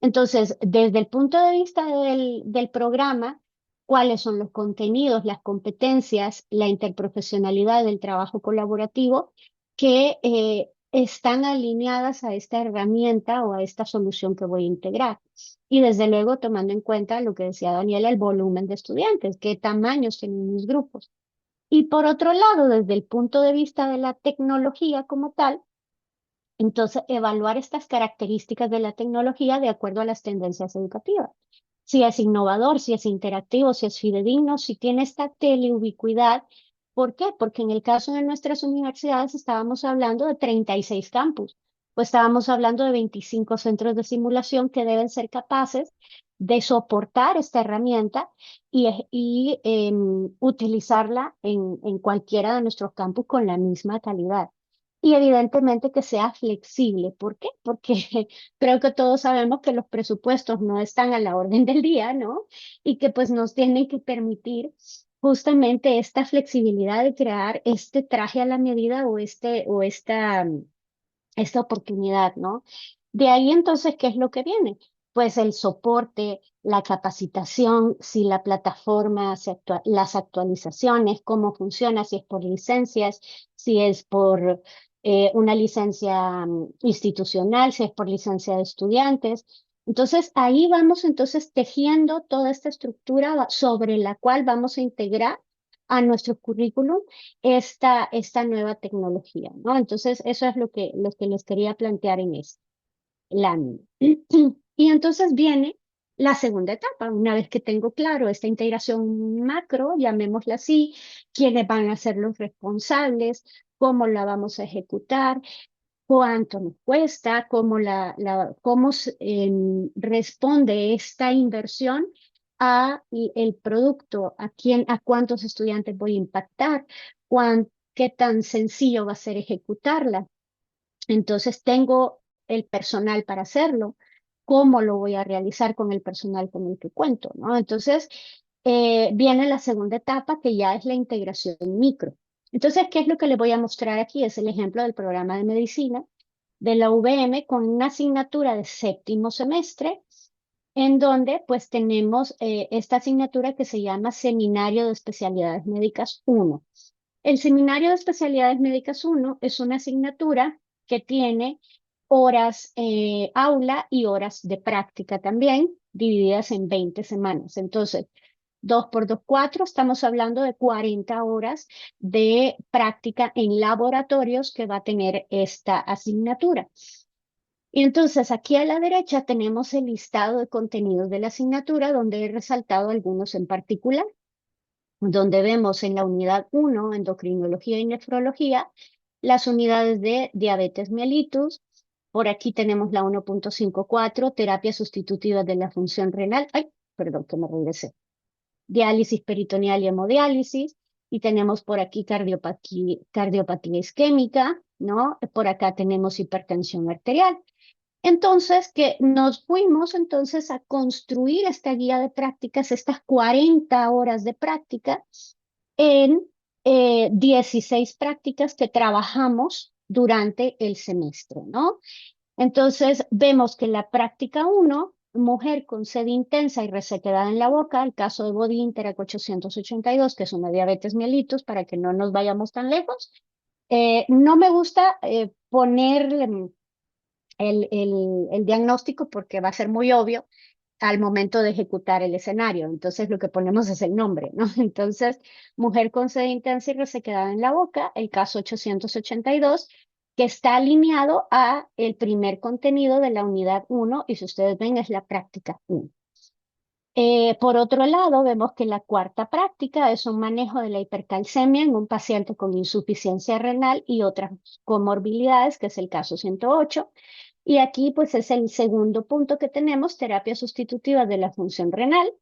Entonces, desde el punto de vista del programa, cuáles son los contenidos, las competencias, la interprofesionalidad del trabajo colaborativo que están alineadas a esta herramienta o a esta solución que voy a integrar. Y desde luego tomando en cuenta lo que decía Daniela, el volumen de estudiantes, qué tamaños tienen mis grupos. Y por otro lado, desde el punto de vista de la tecnología como tal, entonces, evaluar estas características de la tecnología de acuerdo a las tendencias educativas. Si es innovador, si es interactivo, si es fidedigno, si tiene esta teleubicuidad. ¿Por qué? Porque en el caso de nuestras universidades estábamos hablando de 36 campus, pues estábamos hablando de 25 centros de simulación que deben ser capaces de soportar esta herramienta y utilizarla en cualquiera de nuestros campus con la misma calidad. Y evidentemente que sea flexible. ¿Por qué? Porque creo que todos sabemos que los presupuestos no están a la orden del día, ¿no? Y que pues nos tienen que permitir justamente esta flexibilidad de crear este traje a la medida esta oportunidad, ¿no? De ahí entonces, ¿qué es lo que viene? Pues el soporte, la capacitación, si la plataforma, las actualizaciones, cómo funciona, si es por licencias, si es por una licencia institucional, si es por licencia de estudiantes. Entonces, ahí vamos entonces tejiendo toda esta estructura sobre la cual vamos a integrar a nuestro currículum esta nueva tecnología, ¿no? Entonces, eso es lo que les quería plantear en esta lámina. Y entonces viene la segunda etapa, una vez que tengo claro esta integración macro, llamémosla así, quiénes van a ser los responsables, cómo la vamos a ejecutar, cuánto nos cuesta, cómo responde esta inversión a el producto, a cuántos estudiantes voy a impactar, qué tan sencillo va a ser ejecutarla. Entonces tengo el personal para hacerlo, cómo lo voy a realizar con el personal con el que cuento, ¿no? Entonces viene la segunda etapa que ya es la integración micro. Entonces, ¿qué es lo que les voy a mostrar aquí? Es el ejemplo del programa de medicina de la UVM con una asignatura de séptimo semestre, en donde pues tenemos esta asignatura que se llama Seminario de Especialidades Médicas 1. El Seminario de Especialidades Médicas 1 es una asignatura que tiene horas aula y horas de práctica también, divididas en 20 semanas. Entonces, 2 por 2, 4, estamos hablando de 40 horas de práctica en laboratorios que va a tener esta asignatura. Y entonces aquí a la derecha tenemos el listado de contenidos de la asignatura donde he resaltado algunos en particular, donde vemos en la unidad 1, endocrinología y nefrología, las unidades de diabetes mellitus. Por aquí tenemos la 1.54, terapia sustitutiva de la función renal. Ay, perdón, que me regresé. Diálisis peritoneal y hemodiálisis. Y tenemos por aquí cardiopatía isquémica, ¿no? Por acá tenemos hipertensión arterial. Entonces, que nos fuimos entonces a construir esta guía de prácticas, estas 40 horas de práctica en 16 prácticas que trabajamos durante el semestre, ¿no? Entonces, vemos que la práctica 1, mujer con sed intensa y resequedad en la boca, el caso de Body Interac 882, que es una diabetes mellitus, para que no nos vayamos tan lejos. No me gusta poner el diagnóstico porque va a ser muy obvio al momento de ejecutar el escenario. Entonces lo que ponemos es el nombre, ¿no? Entonces, mujer con sed intensa y resequedad en la boca, el caso 882, que está alineado a el primer contenido de la unidad 1 y si ustedes ven es la práctica 1. Por otro lado, vemos que la cuarta práctica es un manejo de la hipercalcemia en un paciente con insuficiencia renal y otras comorbilidades, que es el caso 108. Y aquí pues es el segundo punto que tenemos, terapia sustitutiva de la función renal,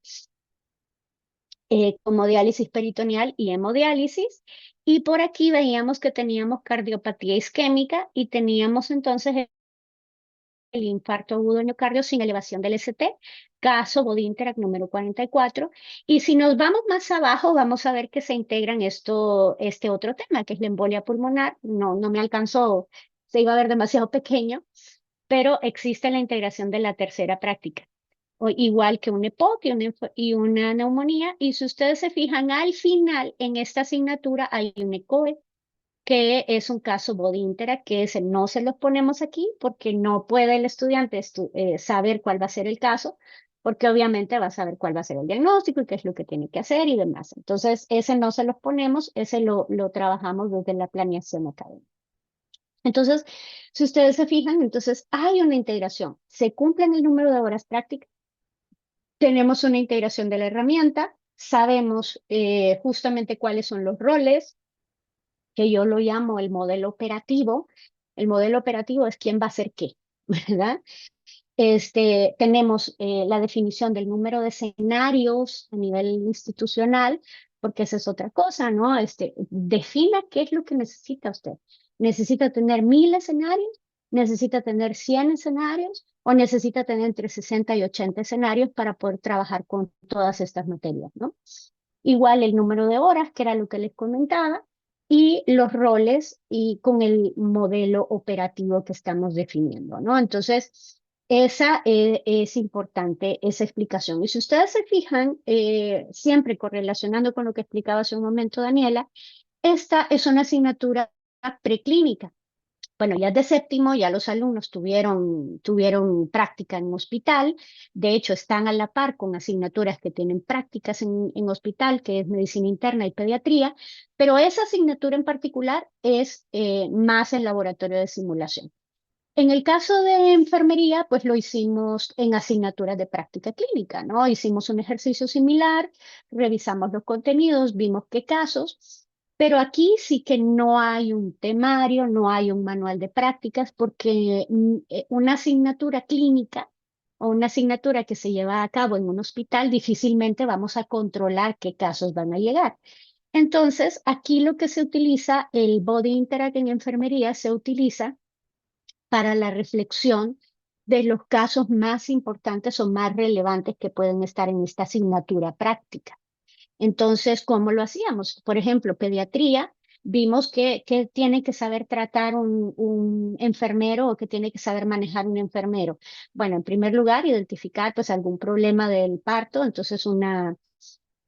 como diálisis peritoneal y hemodiálisis. Y por aquí veíamos que teníamos cardiopatía isquémica y teníamos entonces el infarto agudo de miocardio sin elevación del ST, caso Bodinterac número 44. Y si nos vamos más abajo, vamos a ver que se integran este otro tema, que es la embolia pulmonar. No me alcanzó, se iba a ver demasiado pequeño, pero existe la integración de la tercera práctica. Igual que un EPOC y una neumonía. Y si ustedes se fijan, al final en esta asignatura hay un ECOE, que es un caso body interact, que ese no se los ponemos aquí porque no puede el estudiante saber cuál va a ser el caso, porque obviamente va a saber cuál va a ser el diagnóstico y qué es lo que tiene que hacer y demás. Entonces, ese no se los ponemos, ese lo trabajamos desde la planeación académica. Entonces, si ustedes se fijan, entonces hay una integración. Se cumplen el número de horas prácticas, tenemos una integración de la herramienta, sabemos justamente cuáles son los roles, que yo lo llamo el modelo operativo. El modelo operativo es quién va a hacer qué, ¿verdad? Tenemos la definición del número de escenarios a nivel institucional, porque esa es otra cosa, ¿no? Defina qué es lo que necesita usted. ¿Necesita tener 1000 escenarios? ¿Necesita tener 100 escenarios? ¿O necesita tener entre 60 y 80 escenarios para poder trabajar con todas estas materias, ¿no? Igual el número de horas, que era lo que les comentaba, y los roles y con el modelo operativo que estamos definiendo, ¿no? Entonces, esa es importante, esa explicación. Y si ustedes se fijan, siempre correlacionando con lo que explicaba hace un momento Daniela, esta es una asignatura preclínica. Bueno, ya de séptimo, ya los alumnos tuvieron práctica en hospital. De hecho, están a la par con asignaturas que tienen prácticas en hospital, que es medicina interna y pediatría, pero esa asignatura en particular es más en laboratorio de simulación. En el caso de enfermería, pues lo hicimos en asignaturas de práctica clínica, ¿no? Hicimos un ejercicio similar, revisamos los contenidos, vimos qué casos, pero aquí sí que no hay un temario, no hay un manual de prácticas, porque una asignatura clínica o una asignatura que se lleva a cabo en un hospital, difícilmente vamos a controlar qué casos van a llegar. Entonces, aquí lo que se utiliza, el Body Interact en enfermería, se utiliza para la reflexión de los casos más importantes o más relevantes que pueden estar en esta asignatura práctica. Entonces, ¿cómo lo hacíamos? Por ejemplo, pediatría, vimos que tiene que saber tratar un enfermero o que tiene que saber manejar un enfermero. Bueno, en primer lugar, identificar pues algún problema del parto, entonces una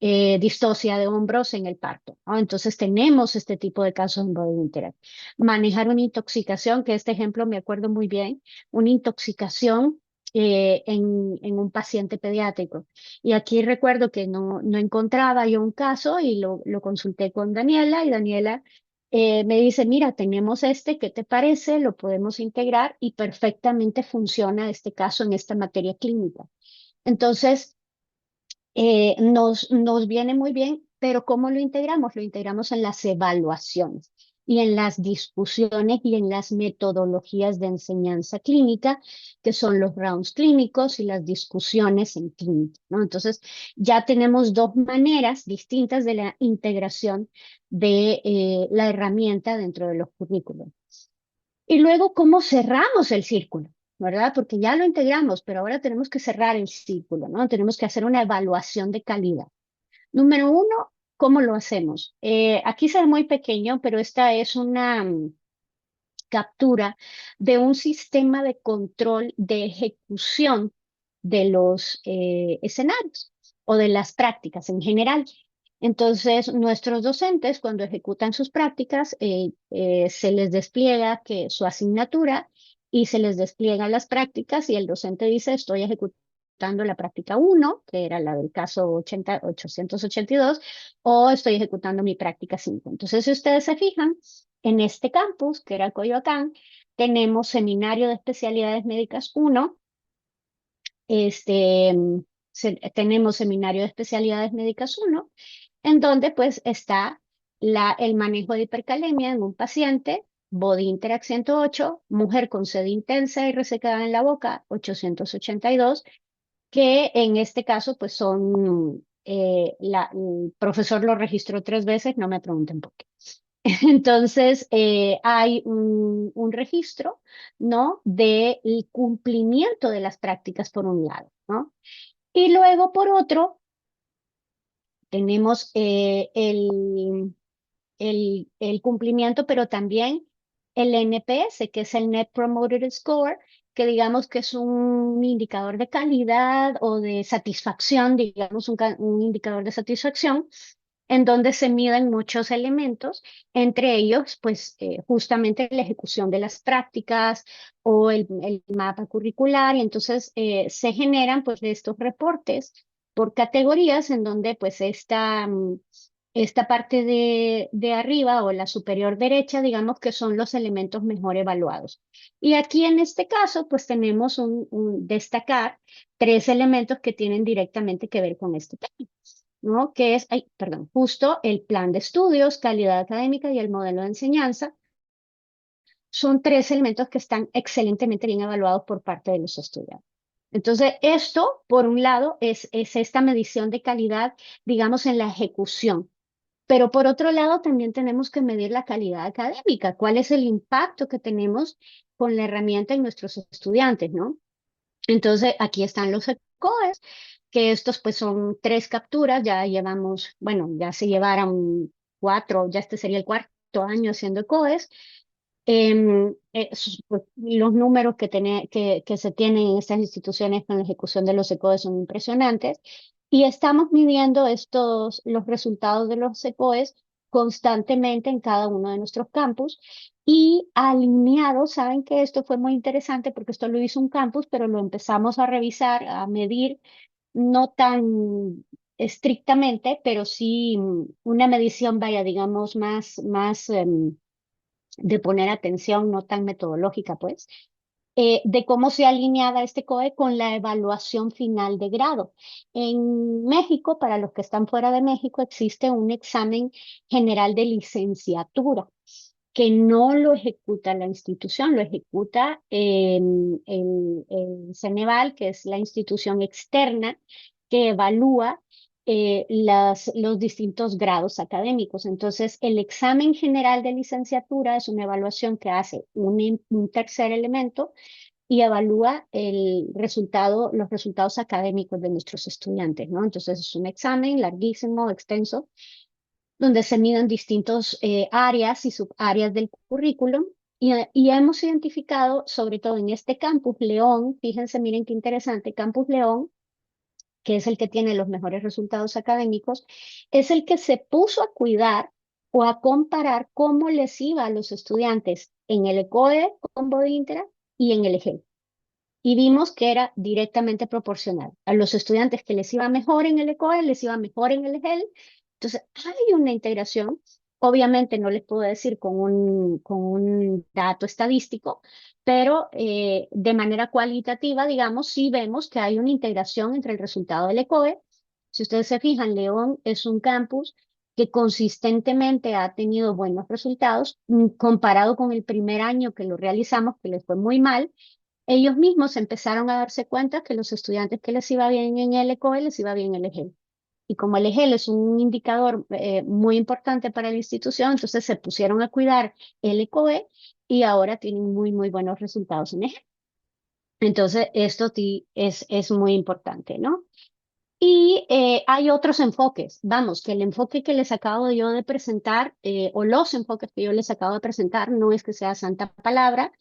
distocia de hombros en el parto, ¿no? Entonces tenemos este tipo de casos en Body Interact. Manejar una intoxicación, que este ejemplo me acuerdo muy bien, una intoxicación en un paciente pediátrico. Y aquí recuerdo que no encontraba yo un caso y lo consulté con Daniela y Daniela me dice, mira, tenemos ¿qué te parece? Lo podemos integrar y perfectamente funciona este caso en esta materia clínica. Entonces, nos viene muy bien, pero ¿cómo lo integramos? Lo integramos en las evaluaciones y en las discusiones y en las metodologías de enseñanza clínica, que son los rounds clínicos y las discusiones en clínica, ¿no? Entonces, ya tenemos dos maneras distintas de la integración de la herramienta dentro de los currículos. Y luego, ¿cómo cerramos el círculo? ¿Verdad? Porque ya lo integramos, pero ahora tenemos que cerrar el círculo, ¿no? Tenemos que hacer una evaluación de calidad. Número uno, ¿cómo lo hacemos? Aquí se ve muy pequeño, pero esta es una captura de un sistema de control de ejecución de los escenarios o de las prácticas en general. Entonces, nuestros docentes, cuando ejecutan sus prácticas, se les despliega su asignatura y se les despliegan las prácticas y el docente dice, estoy ejecutando la práctica uno, que era la del caso 882, o estoy ejecutando mi práctica 5. Entonces, si ustedes se fijan, en este campus, que era Coyoacán, tenemos Seminario de Especialidades Médicas 1, este, tenemos seminario de especialidades médicas 1, en donde pues está el manejo de hipercalemia en un paciente, Body Interact 108, mujer con sed intensa y resecada en la boca, 882, que en este caso pues son, el profesor lo registró 3 veces, no me pregunten por qué. Entonces, hay un registro, ¿no? Del cumplimiento de las prácticas por un lado, ¿no? Y luego, por otro, tenemos el cumplimiento, pero también el NPS, que es el Net Promoter Score, que digamos que es un indicador de calidad o de satisfacción, digamos un indicador de satisfacción, en donde se miden muchos elementos, entre ellos, pues justamente la ejecución de las prácticas o el mapa curricular, y entonces se generan pues de estos reportes por categorías en donde pues esta parte de arriba o la superior derecha, digamos que son los elementos mejor evaluados. Y aquí en este caso, pues tenemos destacar 3 elementos que tienen directamente que ver con este tema, ¿no? Que es, ay, perdón, justo el plan de estudios, calidad académica y el modelo de enseñanza. Son 3 elementos que están excelentemente bien evaluados por parte de los estudiantes. Entonces, esto, por un lado, es esta medición de calidad, digamos, en la ejecución. Pero por otro lado, también tenemos que medir la calidad académica. ¿Cuál es el impacto que tenemos con la herramienta en nuestros estudiantes, ¿no? Entonces, aquí están los ECOES, que estos pues son 3 capturas, ya llevamos, bueno, ya se llevaron 4, ya este sería el cuarto año haciendo ECOES. Pues, los números que se tienen en estas instituciones con la ejecución de los ECOES son impresionantes y estamos midiendo los resultados de los ECOES constantemente en cada uno de nuestros campus y alineados. Saben que esto fue muy interesante porque esto lo hizo un campus, pero lo empezamos a revisar, a medir, no tan estrictamente, pero sí una medición, vaya, digamos, más de poner atención, no tan metodológica, pues, de cómo se alineaba este COE con la evaluación final de grado. En México, para los que están fuera de México, existe un examen general de licenciatura que no lo ejecuta la institución, lo ejecuta el Ceneval, que es la institución externa que evalúa los distintos grados académicos. Entonces, el examen general de licenciatura es una evaluación que hace un tercer elemento y evalúa los resultados académicos de nuestros estudiantes, ¿no? Entonces, es un examen larguísimo, extenso, donde se miden distintos áreas y subáreas del currículum. Y hemos identificado, sobre todo en este campus León, fíjense, miren qué interesante, Campus León, que es el que tiene los mejores resultados académicos, es el que se puso a cuidar o a comparar cómo les iba a los estudiantes en el ECOE con Body Interact y en el EGEL. Y vimos que era directamente proporcional. A los estudiantes que les iba mejor en el ECOE, les iba mejor en el EGEL. Entonces, hay una integración. Obviamente no les puedo decir con un dato estadístico, pero de manera cualitativa, digamos, sí vemos que hay una integración entre el resultado del ECOE. Si ustedes se fijan, León es un campus que consistentemente ha tenido buenos resultados, comparado con el primer año que lo realizamos, que les fue muy mal. Ellos mismos empezaron a darse cuenta que los estudiantes que les iba bien en el ECOE les iba bien en el EGEL. Y como el EGEL es un indicador muy importante para la institución, entonces se pusieron a cuidar el ECOE y ahora tienen muy, muy buenos resultados en EGEL. Entonces, esto sí es muy importante, ¿no? Y hay otros enfoques. Vamos, que el enfoque que les acabo yo de presentar, o los enfoques que yo les acabo de presentar, no es que sea santa palabra,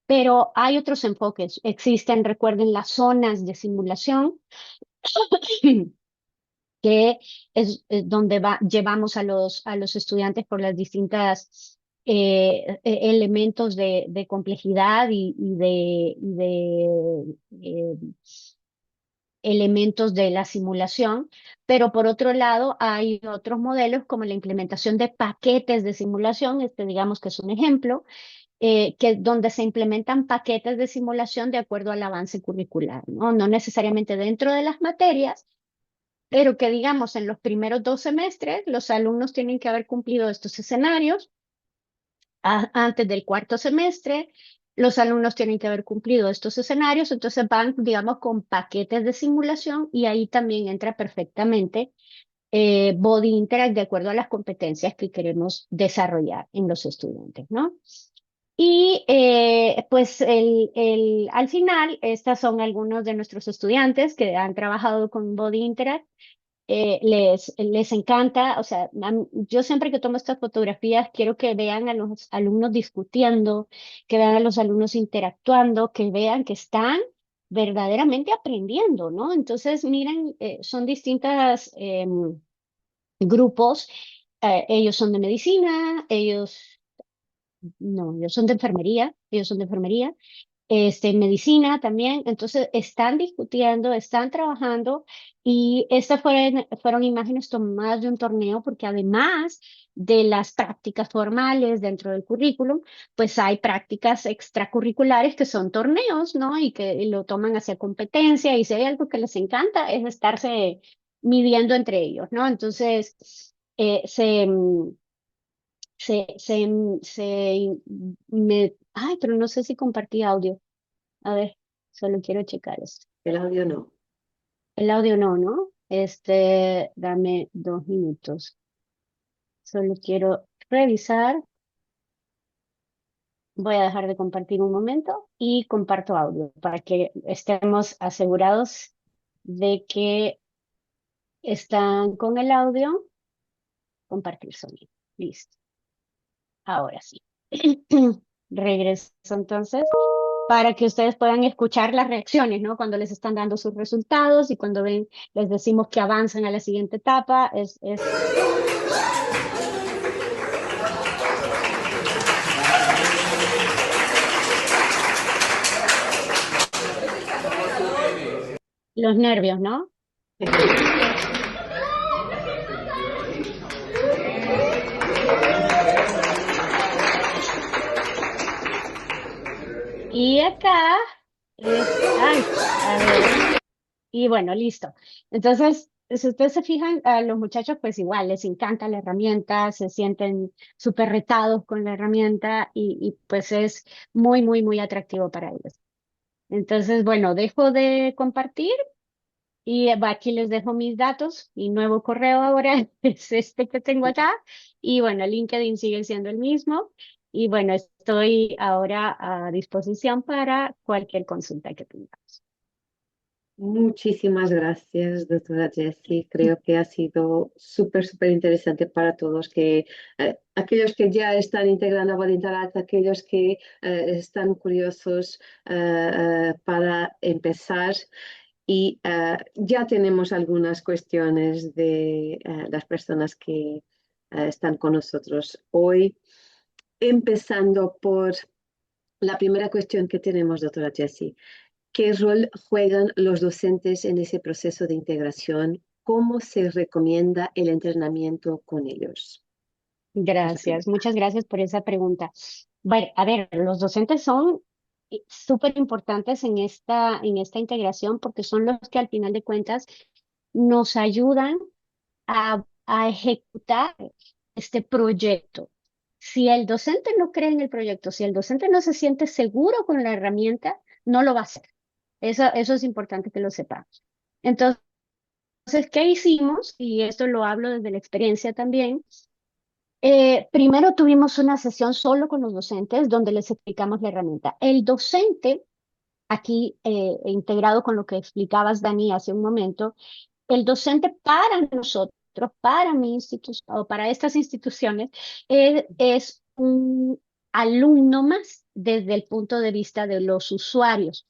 pero hay otros enfoques. Existen, recuerden, las zonas de simulación, que donde llevamos a los estudiantes por las distintas elementos de complejidad y de elementos de la simulación. Pero por otro lado, hay otros modelos como la implementación de paquetes de simulación. Este digamos que es un ejemplo donde se implementan paquetes de simulación de acuerdo al avance curricular, ¿no? No necesariamente dentro de las materias, pero que digamos en los primeros 2 semestres los alumnos tienen que haber cumplido estos escenarios. Antes del cuarto semestre, los alumnos tienen que haber cumplido estos escenarios, entonces van, digamos, con paquetes de simulación y ahí también entra perfectamente Body Interact de acuerdo a las competencias que queremos desarrollar en los estudiantes, ¿no? Y pues al final, estas son algunos de nuestros estudiantes que han trabajado con Body Interact. Les encanta, o sea, yo siempre que tomo estas fotografías quiero que vean a los alumnos discutiendo, que vean a los alumnos interactuando, que vean que están verdaderamente aprendiendo, ¿no? Entonces, miren, son distintas grupos. Ellos son de medicina, no, ellos son de enfermería, medicina también. Entonces, están discutiendo, están trabajando y estas fueron imágenes tomadas de un torneo porque además de las prácticas formales dentro del currículum, pues hay prácticas extracurriculares que son torneos, ¿no? Y que lo toman hacia competencia y si hay algo que les encanta es estarse midiendo entre ellos, ¿no? Entonces, ay, pero no sé si compartí audio. A ver, solo quiero checar esto. El audio no. El audio no, ¿no? Dame 2 minutos. Solo quiero revisar. Voy a dejar de compartir un momento y comparto audio para que estemos asegurados de que están con el audio. Compartir sonido. Listo. Ahora sí. Regreso entonces para que ustedes puedan escuchar las reacciones, ¿no? Cuando les están dando sus resultados y cuando ven, les decimos que avanzan a la siguiente etapa. Los nervios, ¿no? Y acá ay, a ver. Y bueno, listo. Entonces, si ustedes se fijan, a los muchachos pues igual les encanta la herramienta, se sienten súper retados con la herramienta y pues es muy, muy, muy atractivo para ellos. Entonces, bueno, dejo de compartir y aquí les dejo mis datos. Mi nuevo correo ahora es este que tengo acá. Y bueno, LinkedIn sigue siendo el mismo. Y bueno, estoy ahora a disposición para cualquier consulta que tengamos. Muchísimas gracias, doctora Jessie. Creo que ha sido súper, súper interesante para todos, que aquellos que ya están integrando a Body Interact, aquellos que están curiosos para empezar. Y ya tenemos algunas cuestiones de las personas que están con nosotros hoy, empezando por la primera cuestión que tenemos, doctora Jessie. ¿Qué rol juegan los docentes en ese proceso de integración? ¿Cómo se recomienda el entrenamiento con ellos? Esa Gracias, pregunta. muchas gracias por esa pregunta. Bueno, a ver, los docentes son súper importantes en esta integración porque son los que al final de cuentas nos ayudan a ejecutar este proyecto. Si el docente no cree en el proyecto, si el docente no se siente seguro con la herramienta, no lo va a hacer. Eso es importante que lo sepamos. Entonces, ¿qué hicimos? Y esto lo hablo desde la experiencia también. Primero tuvimos una sesión solo con los docentes donde les explicamos la herramienta. El docente, aquí integrado con lo que explicabas, Dani, hace un momento, el docente para nosotros, para mi institución o para estas instituciones, es un alumno más desde el punto de vista de los usuarios.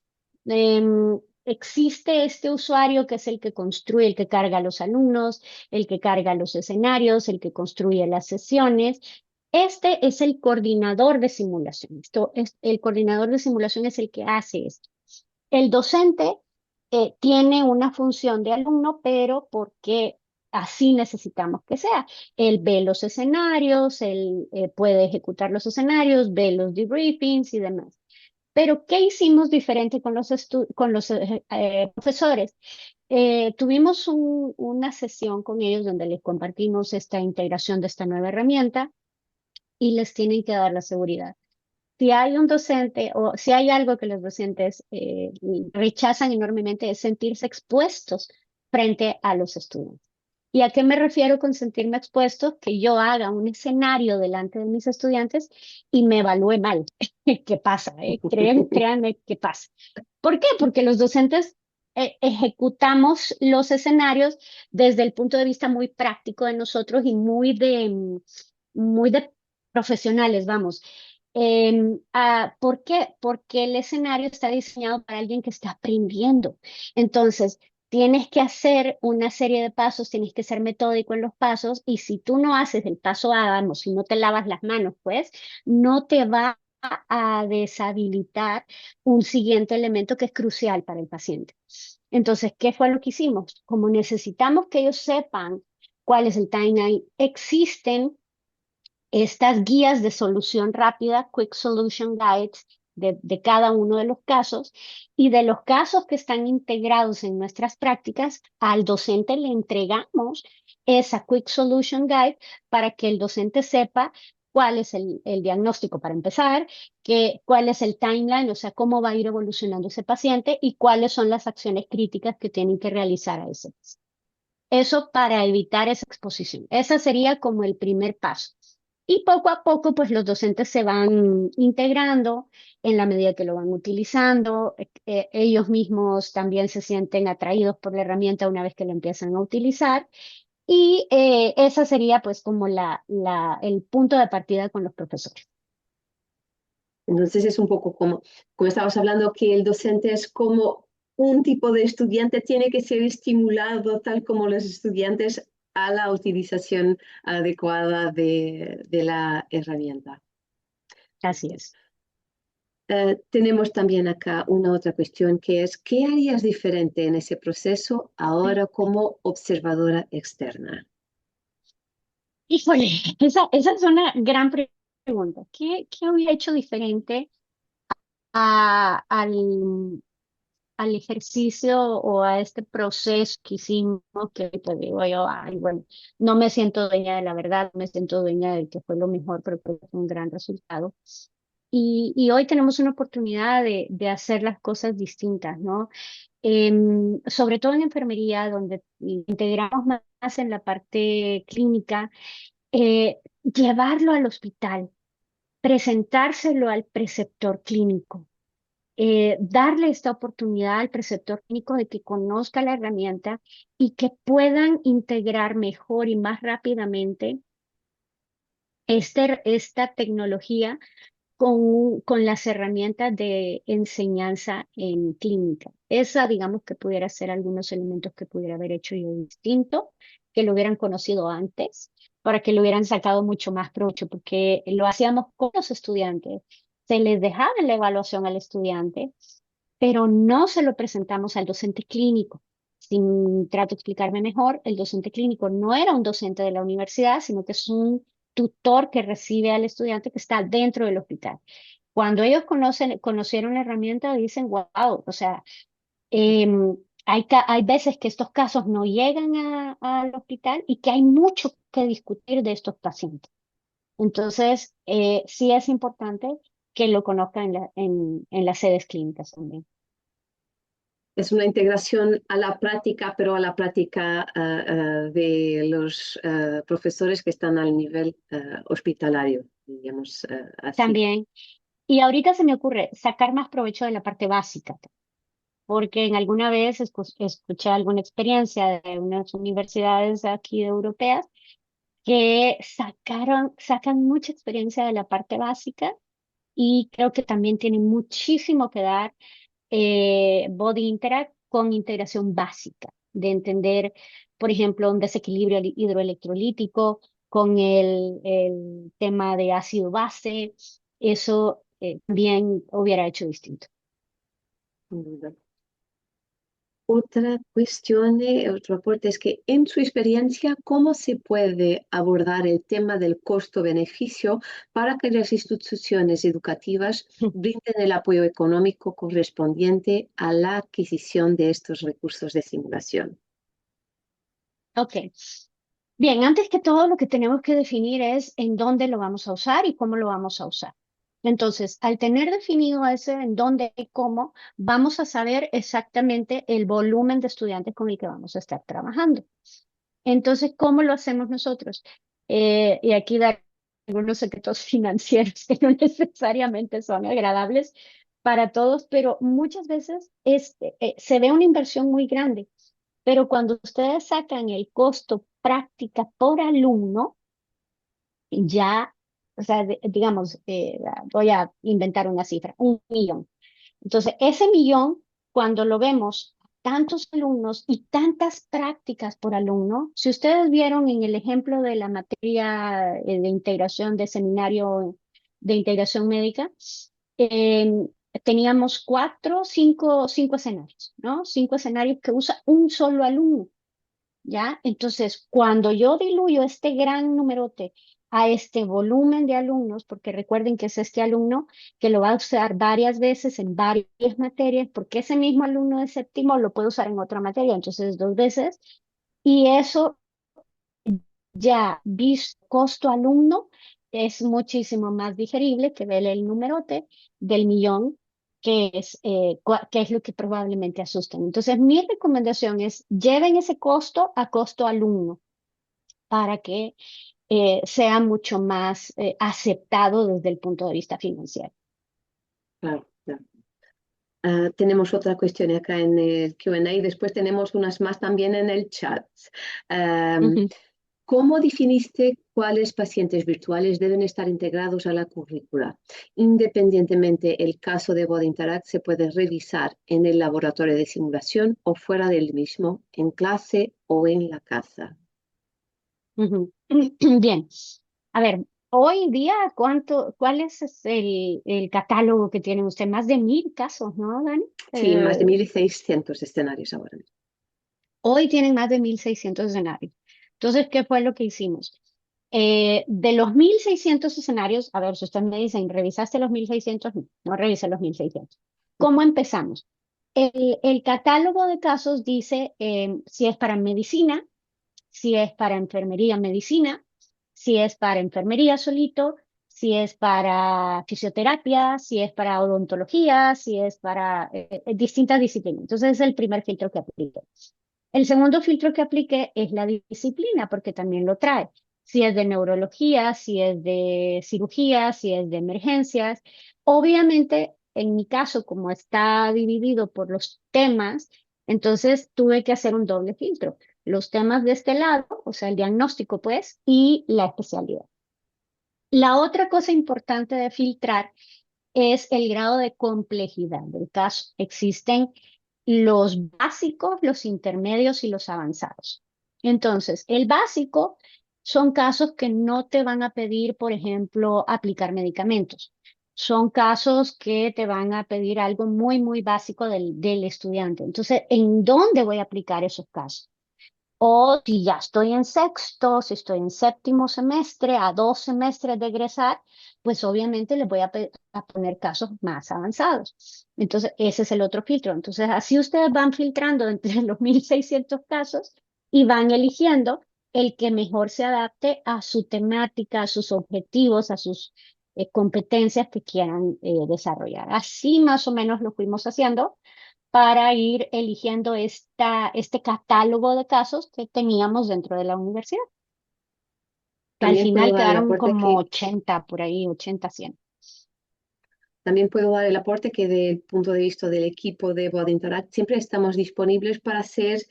Existe este usuario que es el que construye, el que carga a los alumnos, el que carga los escenarios, el que construye las sesiones. Este es el coordinador de simulación. El coordinador de simulación es el que hace esto. El docente tiene una función de alumno, pero ¿por qué? así necesitamos que sea. Él ve los escenarios, él puede ejecutar los escenarios, ve los debriefings y demás. Pero, ¿qué hicimos diferente con los profesores? Tuvimos una sesión con ellos donde les compartimos esta integración de esta nueva herramienta y les tienen que dar la seguridad. Si hay un docente o si hay algo que los docentes rechazan enormemente es sentirse expuestos frente a los estudiantes. ¿Y a qué me refiero con sentirme expuesto? Que yo haga un escenario delante de mis estudiantes y me evalúe mal. ¿Qué pasa? Créanme qué pasa. ¿Por qué? Porque los docentes ejecutamos los escenarios desde el punto de vista muy práctico de nosotros y muy de profesionales, vamos. ¿Por qué? Porque el escenario está diseñado para alguien que está aprendiendo. Entonces, tienes que hacer una serie de pasos, tienes que ser metódico en los pasos y si tú no haces el paso A, vamos, si no te lavas las manos, pues, no te va a deshabilitar un siguiente elemento que es crucial para el paciente. Entonces, ¿qué fue lo que hicimos? Como necesitamos que ellos sepan cuál es el timeline, existen estas guías de solución rápida, Quick Solution Guides, de cada uno de los casos y de los casos que están integrados en nuestras prácticas, al docente le entregamos esa Quick Solution Guide para que el docente sepa cuál es el diagnóstico para empezar, cuál es el timeline, o sea, cómo va a ir evolucionando ese paciente y cuáles son las acciones críticas que tienen que realizar a ese paciente. Eso para evitar esa exposición. Ese sería como el primer paso. Y poco a poco, pues los docentes se van integrando en la medida que lo van utilizando. Ellos mismos también se sienten atraídos por la herramienta una vez que la empiezan a utilizar. Y esa sería pues como el punto de partida con los profesores. Entonces es un poco como estabas hablando, que el docente es como un tipo de estudiante, tiene que ser estimulado tal como los estudiantes a la utilización adecuada de la herramienta. Así es. Tenemos también acá una otra cuestión que es, ¿qué harías diferente en ese proceso ahora como observadora externa? Híjole, esa es una gran pregunta. ¿Qué hubiera hecho diferente a- al, al ejercicio o a este proceso que hicimos, que te digo yo, ay, bueno, no me siento dueña de la verdad, me siento dueña de que fue lo mejor, pero que fue un gran resultado? Y hoy tenemos una oportunidad de hacer las cosas distintas, ¿no? Sobre todo en enfermería, donde integramos más en la parte clínica, llevarlo al hospital, presentárselo al preceptor clínico, darle esta oportunidad al preceptor clínico de que conozca la herramienta y que puedan integrar mejor y más rápidamente esta tecnología con las herramientas de enseñanza en clínica. Esa, digamos, que pudiera ser algunos elementos que pudiera haber hecho yo distinto, que lo hubieran conocido antes, para que lo hubieran sacado mucho más provecho, porque lo hacíamos con los estudiantes. Se les dejaba la evaluación al estudiante, pero no se lo presentamos al docente clínico. Si trato de explicarme mejor, el docente clínico no era un docente de la universidad, sino que es un tutor que recibe al estudiante que está dentro del hospital. Cuando ellos conocieron la herramienta, dicen, wow, o sea, hay veces que estos casos no llegan al hospital y que hay mucho que discutir de estos pacientes. Entonces, sí es importante que lo conozcan en las sedes clínicas también. Es una integración a la práctica, pero a la práctica de los profesores que están al nivel hospitalario, digamos así. También. Y ahorita se me ocurre sacar más provecho de la parte básica, porque en alguna vez escuché alguna experiencia de unas universidades aquí europeas que sacan mucha experiencia de la parte básica y creo que también tienen muchísimo que dar Body Interact con integración básica, de entender, por ejemplo, un desequilibrio hidroelectrolítico con el tema de ácido base, eso también hubiera hecho distinto. Otra cuestión, otro aporte es que en su experiencia, ¿cómo se puede abordar el tema del costo-beneficio para que las instituciones educativas brinden el apoyo económico correspondiente a la adquisición de estos recursos de simulación? Ok. Bien, antes que todo lo que tenemos que definir es en dónde lo vamos a usar y cómo lo vamos a usar. Entonces, al tener definido ese en dónde y cómo, vamos a saber exactamente el volumen de estudiantes con el que vamos a estar trabajando. Entonces, ¿cómo lo hacemos nosotros? Y aquí dar algunos secretos financieros que no necesariamente son agradables para todos, pero muchas veces se ve una inversión muy grande. Pero cuando ustedes sacan el costo práctica por alumno, ya, o sea, digamos, voy a inventar una cifra, 1 millón. Entonces, ese millón, cuando lo vemos, tantos alumnos y tantas prácticas por alumno, si ustedes vieron en el ejemplo de la materia de integración de seminario de integración médica, eh, teníamos cinco escenarios, ¿no? 5 escenarios que usa un solo alumno. ¿Ya? Entonces, cuando yo diluyo este gran numerote a este volumen de alumnos, porque recuerden que es este alumno que lo va a usar varias veces en varias materias, porque ese mismo alumno de séptimo lo puede usar en otra materia, entonces 2 veces, y eso ya visto costo alumno es muchísimo más digerible que ver el numerote del millón, que es lo que probablemente asustan. Entonces, mi recomendación es lleven ese costo a costo alumno para que sea mucho más aceptado desde el punto de vista financiero. Claro, claro. Tenemos otra cuestión acá en el Q&A y después tenemos unas más también en el chat. Um, Ujú. ¿Cómo definiste cuáles pacientes virtuales deben estar integrados a la currícula? Independientemente, el caso de Body Interact se puede revisar en el laboratorio de simulación o fuera del mismo, en clase o en la casa. Ujú. Bien, a ver, hoy día, ¿cuál es el catálogo que tienen usted? Más de 1.000 casos, ¿no, Dani? Sí, más de Eh, 1.600 escenarios ahora mismo. Hoy tienen más de 1.600 escenarios. Entonces, ¿qué fue lo que hicimos? De los 1.600 escenarios, a ver, si ustedes me dicen, ¿revisaste los 1.600? No, no revisé los 1.600. ¿Cómo empezamos? El catálogo de casos dice si es para medicina, si es para enfermería, medicina, si es para enfermería solito, si es para fisioterapia, si es para odontología, si es para distintas disciplinas. Entonces, es el primer filtro que apliqué. El segundo filtro que apliqué es la disciplina, porque también lo trae. Si es de neurología, si es de cirugía, si es de emergencias. Obviamente, en mi caso, como está dividido por los temas, entonces tuve que hacer un doble filtro. Los temas de este lado, o sea, el diagnóstico, pues, y la especialidad. La otra cosa importante de filtrar es el grado de complejidad del caso. Existen los básicos, los intermedios y los avanzados. Entonces, el básico son casos que no te van a pedir, por ejemplo, aplicar medicamentos. Son casos que te van a pedir algo muy, muy básico del estudiante. Entonces, ¿en dónde voy a aplicar esos casos? O si ya estoy en sexto, si estoy en séptimo semestre, a 2 semestres de egresar, pues obviamente les voy a poner casos más avanzados. Entonces, ese es el otro filtro. Entonces, así ustedes van filtrando entre los 1.600 casos y van eligiendo el que mejor se adapte a su temática, a sus objetivos, a sus competencias que quieran desarrollar. Así más o menos lo fuimos haciendo para ir eligiendo este catálogo de casos que teníamos dentro de la universidad, que al También puedo final dar el quedaron aporte como que 80 por ahí, 80, 100. También puedo dar el aporte que desde el punto de vista del equipo de Body Interact siempre estamos disponibles para hacer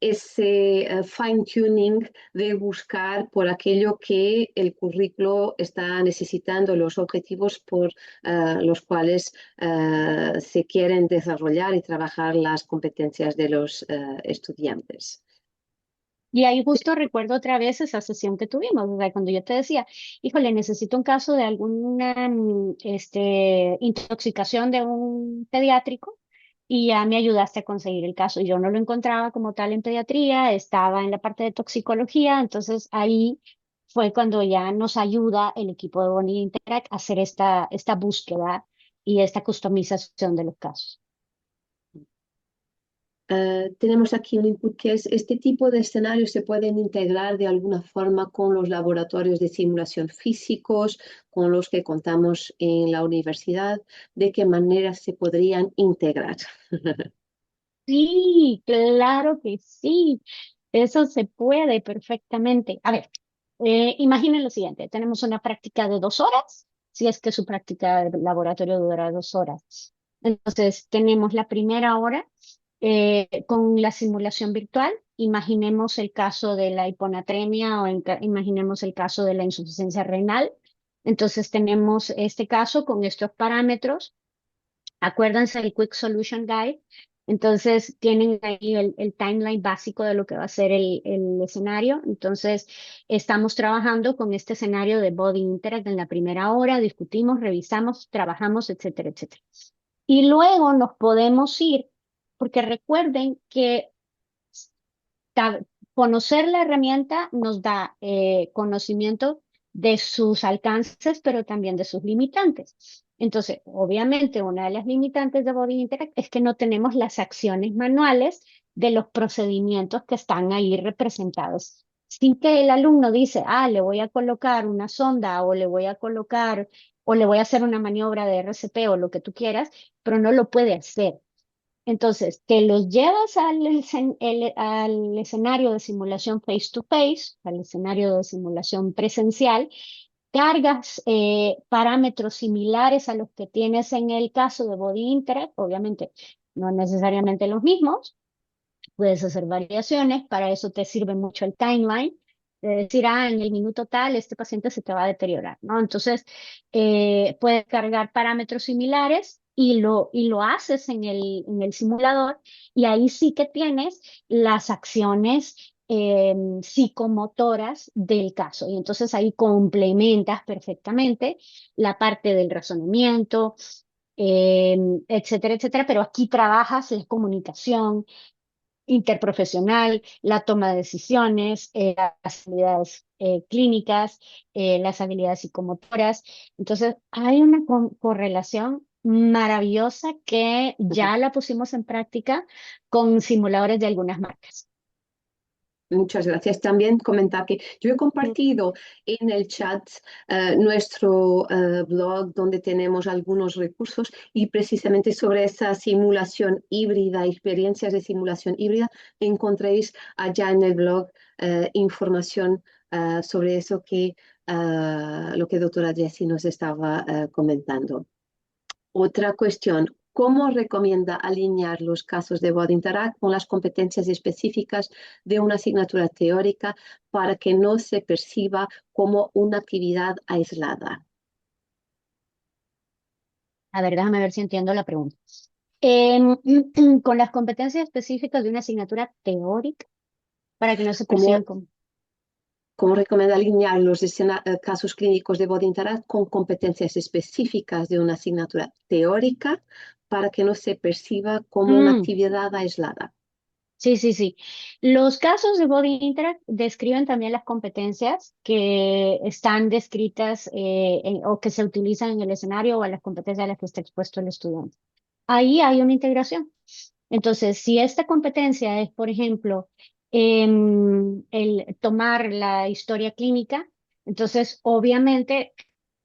ese fine-tuning de buscar por aquello que el currículo está necesitando, los objetivos por los cuales se quieren desarrollar y trabajar las competencias de los estudiantes. Y ahí justo recuerdo otra vez esa sesión que tuvimos, o sea, cuando yo te decía, híjole, necesito un caso de alguna intoxicación de un pediátrico. y ya me ayudaste a conseguir el caso. Yo no lo encontraba como tal en pediatría, estaba en la parte de toxicología, entonces ahí fue cuando ya nos ayuda el equipo de Bonnie Interact a hacer esta búsqueda y esta customización de los casos. Tenemos aquí un input que es, ¿este tipo de escenarios se pueden integrar de alguna forma con los laboratorios de simulación físicos, con los que contamos en la universidad? ¿De qué manera se podrían integrar? Sí, claro que sí. Eso se puede perfectamente. A ver, imaginen lo siguiente. Tenemos una práctica de 2 horas, si es que su práctica de laboratorio dura 2 horas. Entonces, tenemos la primera hora con la simulación virtual. Imaginemos el caso de la hiponatremia o imaginemos el caso de la insuficiencia renal. Entonces, tenemos este caso con estos parámetros. Acuérdense del Quick Solution Guide. Entonces, tienen ahí el timeline básico de lo que va a ser el escenario. Entonces, estamos trabajando con este escenario de Body Interact en la primera hora, discutimos, revisamos, trabajamos, etcétera, etcétera. Y luego nos podemos ir, porque recuerden que ta- conocer la herramienta nos da conocimiento de sus alcances, pero también de sus limitantes. Entonces, obviamente, una de las limitantes de Body Interact es que no tenemos las acciones manuales de los procedimientos que están ahí representados. Sin que el alumno dice, le voy a colocar una sonda o le voy a colocar o le voy a hacer una maniobra de RCP o lo que tú quieras, pero no lo puede hacer. Entonces, te los llevas al escenario de simulación face to face, al escenario de simulación presencial, cargas parámetros similares a los que tienes en el caso de Body Interact, obviamente no necesariamente los mismos, puedes hacer variaciones, para eso te sirve mucho el timeline, de decir, en el minuto tal, este paciente se te va a deteriorar, ¿no? Entonces, puedes cargar parámetros similares y lo haces en el simulador y ahí sí que tienes las acciones psicomotoras del caso. Y entonces ahí complementas perfectamente la parte del razonamiento, etcétera, etcétera, pero aquí trabajas la comunicación interprofesional, la toma de decisiones, las habilidades clínicas, las habilidades psicomotoras. Entonces, hay una correlación maravillosa que ya la pusimos en práctica con simuladores de algunas marcas. Muchas gracias. También comentar que yo he Mm. compartido en el chat nuestro blog donde tenemos algunos recursos y precisamente sobre esa simulación híbrida, experiencias de simulación híbrida, encontréis allá en el blog información sobre eso que lo que doctora Jessie nos estaba comentando. Otra cuestión, ¿cómo recomienda alinear los casos de Body Interact con las competencias específicas de una asignatura teórica para que no se perciba como una actividad aislada? A ver, déjame ver si entiendo la pregunta. Con las competencias específicas de una asignatura teórica, para que no se ¿Cómo, perciban como... cómo recomienda alinear los casos clínicos de Body Interact con competencias específicas de una asignatura teórica para que no se perciba como una Mm. actividad aislada? Sí, sí, sí. Los casos de Body Interact describen también las competencias que están descritas o que se utilizan en el escenario o a las competencias a las que está expuesto el estudiante. Ahí hay una integración. Entonces, si esta competencia es, por ejemplo, el tomar la historia clínica, entonces obviamente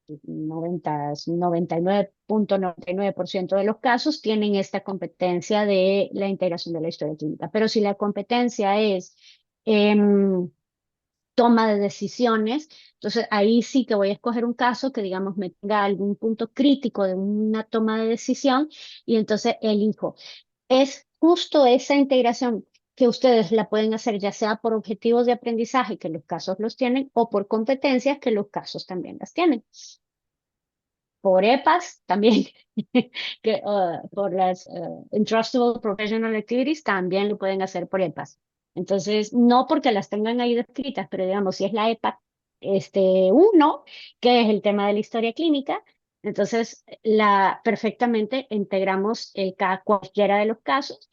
99.99% de los casos tienen esta competencia de la integración de la historia clínica. Pero si la competencia es em, toma de decisiones, entonces ahí sí que voy a escoger un caso que, digamos, me tenga algún punto crítico de una toma de decisión y entonces elijo. Es justo esa integración que ustedes la pueden hacer ya sea por objetivos de aprendizaje, que los casos los tienen, o por competencias, que los casos también las tienen por EPAs también, por las Entrustable Professional Activities también lo pueden hacer por EPAs. Entonces, no porque las tengan ahí descritas, pero digamos, si es la EPA 1, que es el tema de la historia clínica, Entonces, perfectamente integramos cualquiera de los casos.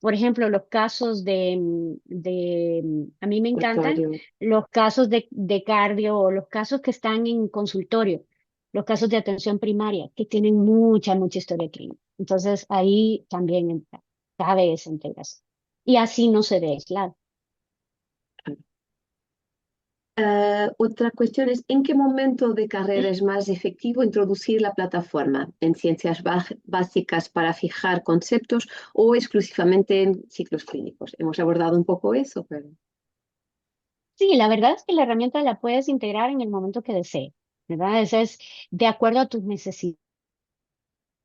Por ejemplo, los casos a mí me De encantan cardio. los casos de cardio o los casos que están en consultorio, los casos de atención primaria, que tienen mucha historia clínica. Entonces, ahí también cabe esa integración. Y así no se ve aislado. Otra cuestión es, ¿en qué momento de carrera es más efectivo introducir la plataforma en ciencias básicas para fijar conceptos o exclusivamente en ciclos clínicos? Hemos abordado un poco eso, pero Sí, la verdad es que la herramienta la puedes integrar en el momento que desees, ¿verdad? Eso es de acuerdo a tus necesidades,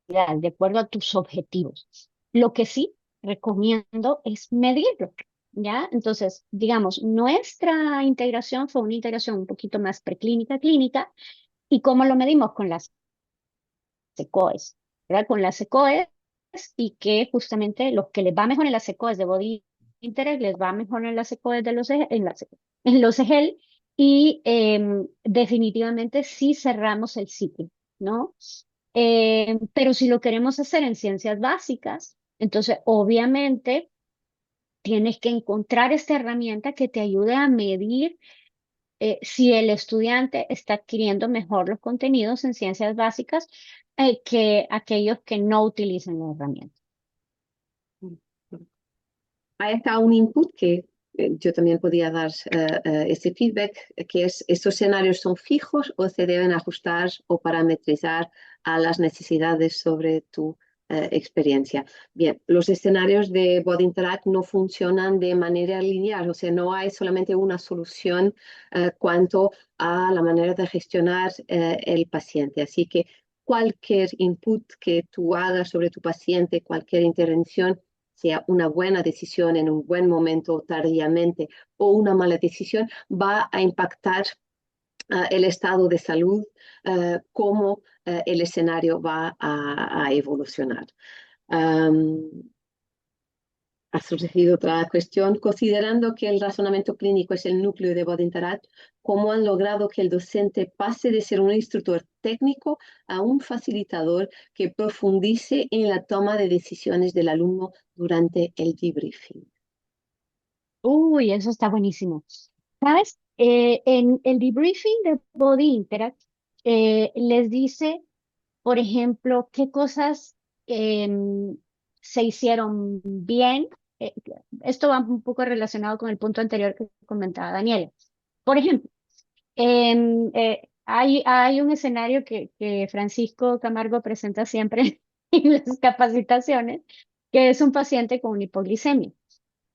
de acuerdo a tus objetivos. Lo que sí recomiendo es medirlo, ¿ya? Entonces, digamos, nuestra integración fue una integración un poquito más preclínica, clínica, ¿y cómo lo medimos? Con las SECOES, ¿verdad? Con las SECOES y que justamente los que les va mejor en las SECOES de Body Interact les va mejor en las SECOES de en los EGEL y definitivamente sí cerramos el ciclo, ¿no? Pero si lo queremos hacer en ciencias básicas, entonces obviamente tienes que encontrar esta herramienta que te ayude a medir si el estudiante está adquiriendo mejor los contenidos en ciencias básicas que aquellos que no utilizan la herramienta. hay acá un input que yo también podía dar ese feedback, que es, ¿estos escenarios son fijos o se deben ajustar o parametrizar a las necesidades sobre tu experiencia? Bien, los escenarios de Body Interact no funcionan de manera lineal, o sea, no hay solamente una solución cuanto a la manera de gestionar el paciente. Así que cualquier input que tú hagas sobre tu paciente, cualquier intervención, sea una buena decisión en un buen momento o tardíamente o una mala decisión, va a impactar el estado de salud, cómo el escenario va a evolucionar. Um, ha surgido otra cuestión, considerando que el razonamiento clínico es el núcleo de Body Interact, ¿cómo han logrado que el docente pase de ser un instructor técnico a un facilitador que profundice en la toma de decisiones del alumno durante el debriefing? Uy, eso está buenísimo. ¿Sabes? En el debriefing de Body Interact les dice, por ejemplo, qué cosas se hicieron bien. Eh, Esto va un poco relacionado con el punto anterior que comentaba Daniela. Por ejemplo, hay un escenario que Francisco Camargo presenta siempre en las capacitaciones, que es un paciente con hipoglicemia.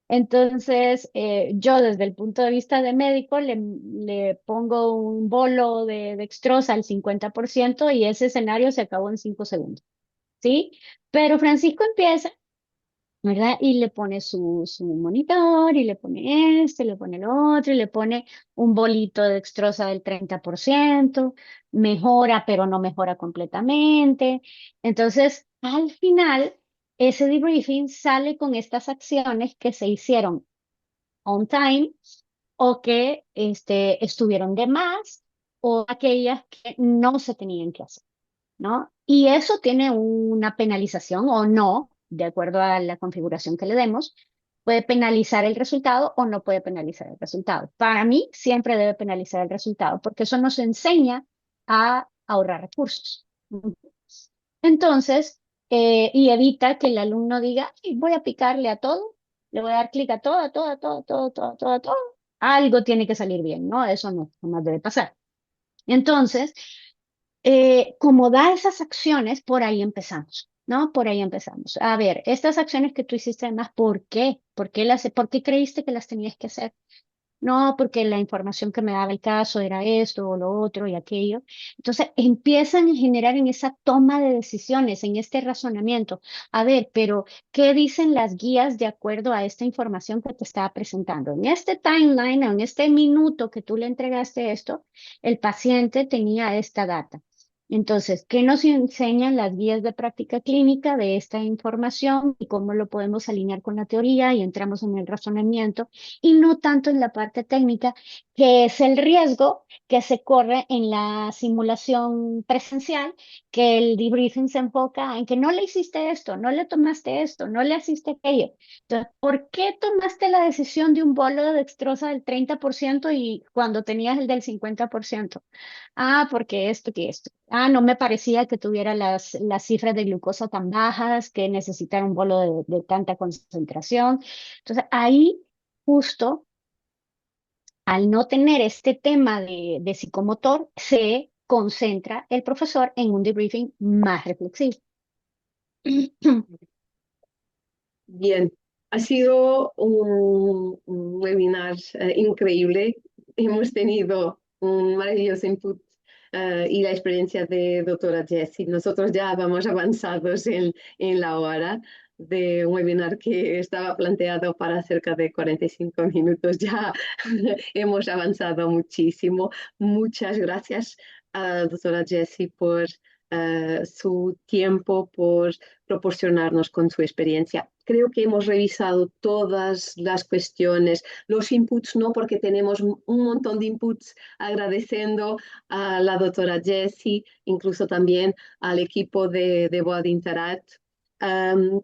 Entonces, yo desde el punto de vista de médico le pongo un bolo de dextrosa al 50% y ese escenario se acabó en 5 segundos, ¿sí? Pero Francisco empieza, ¿verdad? Y le pone su monitor y le pone este, le pone el otro y le pone un bolito de dextrosa del 30%, mejora, pero no mejora completamente. Entonces, al final, ese debriefing sale con estas acciones que se hicieron on time o que estuvieron de más o aquellas que no se tenían que hacer, ¿no? Y eso tiene una penalización o no, de acuerdo a la configuración que le demos, puede penalizar el resultado o no puede penalizar el resultado. Para mí, siempre debe penalizar el resultado porque eso nos enseña a ahorrar recursos. Entonces, y evita que el alumno diga: "Ay, voy a picarle a todo, le voy a dar clic a todo, a todo, a todo, a todo, a todo, a todo, a todo. Algo tiene que salir bien, ¿no? Eso no más debe pasar". Entonces, como da esas acciones, por ahí empezamos, ¿no? Por ahí empezamos. A ver, estas acciones que tú hiciste además, ¿por qué? ¿Por qué creíste que las tenías que hacer? No, porque la información que me daba el caso era esto o lo otro y aquello. Entonces empiezan a generar en esa toma de decisiones, en este razonamiento. A ver, pero ¿qué dicen las guías de acuerdo a esta información que te estaba presentando? En este timeline o en este minuto que tú le entregaste esto, el paciente tenía esta data. Entonces, ¿qué nos enseñan las guías de práctica clínica de esta información y cómo lo podemos alinear con la teoría y entramos en el razonamiento y no tanto en la parte técnica, que es el riesgo que se corre en la simulación presencial, que el debriefing se enfoca en que no le hiciste esto, no le tomaste esto, no le hiciste aquello? Entonces, ¿por qué tomaste la decisión de un bolo de dextrosa del 30% y cuando tenías el del 50%? Ah, porque esto que esto. Ah, no me parecía que tuviera las cifras de glucosa tan bajas, que necesitara un bolo de tanta concentración. Entonces, ahí justo al no tener este tema de psicomotor, se concentra el profesor en un debriefing más reflexivo. Bien, ha sido un webinar increíble. Hemos tenido un maravilloso input y la experiencia de doctora Jessie. Nosotros ya vamos avanzados en la hora de un webinar que estaba planteado para cerca de 45 minutos. Ya hemos avanzado muchísimo. Muchas gracias a doctora Jessie por su tiempo, por proporcionarnos con su experiencia. Creo que hemos revisado todas las cuestiones, los inputs no, porque tenemos un montón de inputs agradeciendo a la doctora Jessie, incluso también al equipo de Body Interact. Um,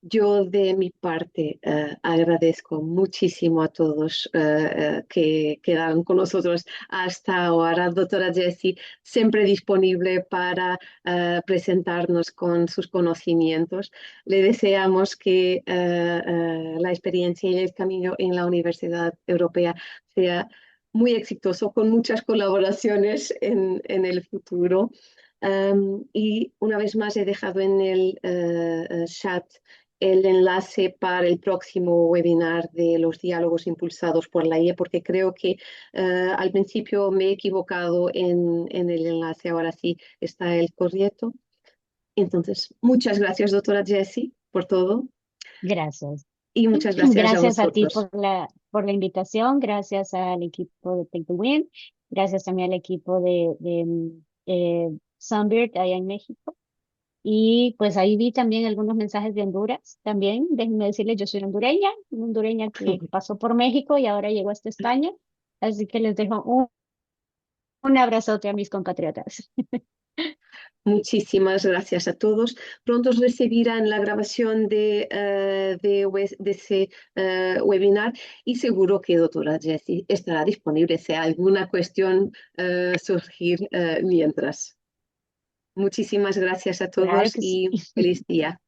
yo de mi parte agradezco muchísimo a todos que quedaron con nosotros hasta ahora. Doctora Jessie, siempre disponible para presentarnos con sus conocimientos. Le deseamos que la experiencia y el camino en la Universidad Europea sea muy exitoso, con muchas colaboraciones en el futuro. Y una vez más he dejado en el chat el enlace para el próximo webinar de los diálogos impulsados por la IE, porque creo que al principio me he equivocado en el enlace, ahora sí está el correcto. Entonces, muchas gracias, doctora Jessie, por todo Gracias. y muchas gracias a Gracias a ti vosotros. por la invitación, gracias al equipo de Take the Win, gracias también al equipo de Sunbird allá en México. Y pues ahí vi también algunos mensajes de Honduras. También, déjenme decirles, yo soy hondureña, una hondureña que pasó por México y ahora llegó hasta España. Así que les dejo un abrazote a mis compatriotas. Muchísimas gracias a todos. Pronto recibirán la grabación de ese webinar y seguro que doctora Jessie estará disponible si alguna cuestión surgir mientras. Muchísimas gracias a Claro todos que sí. y feliz día.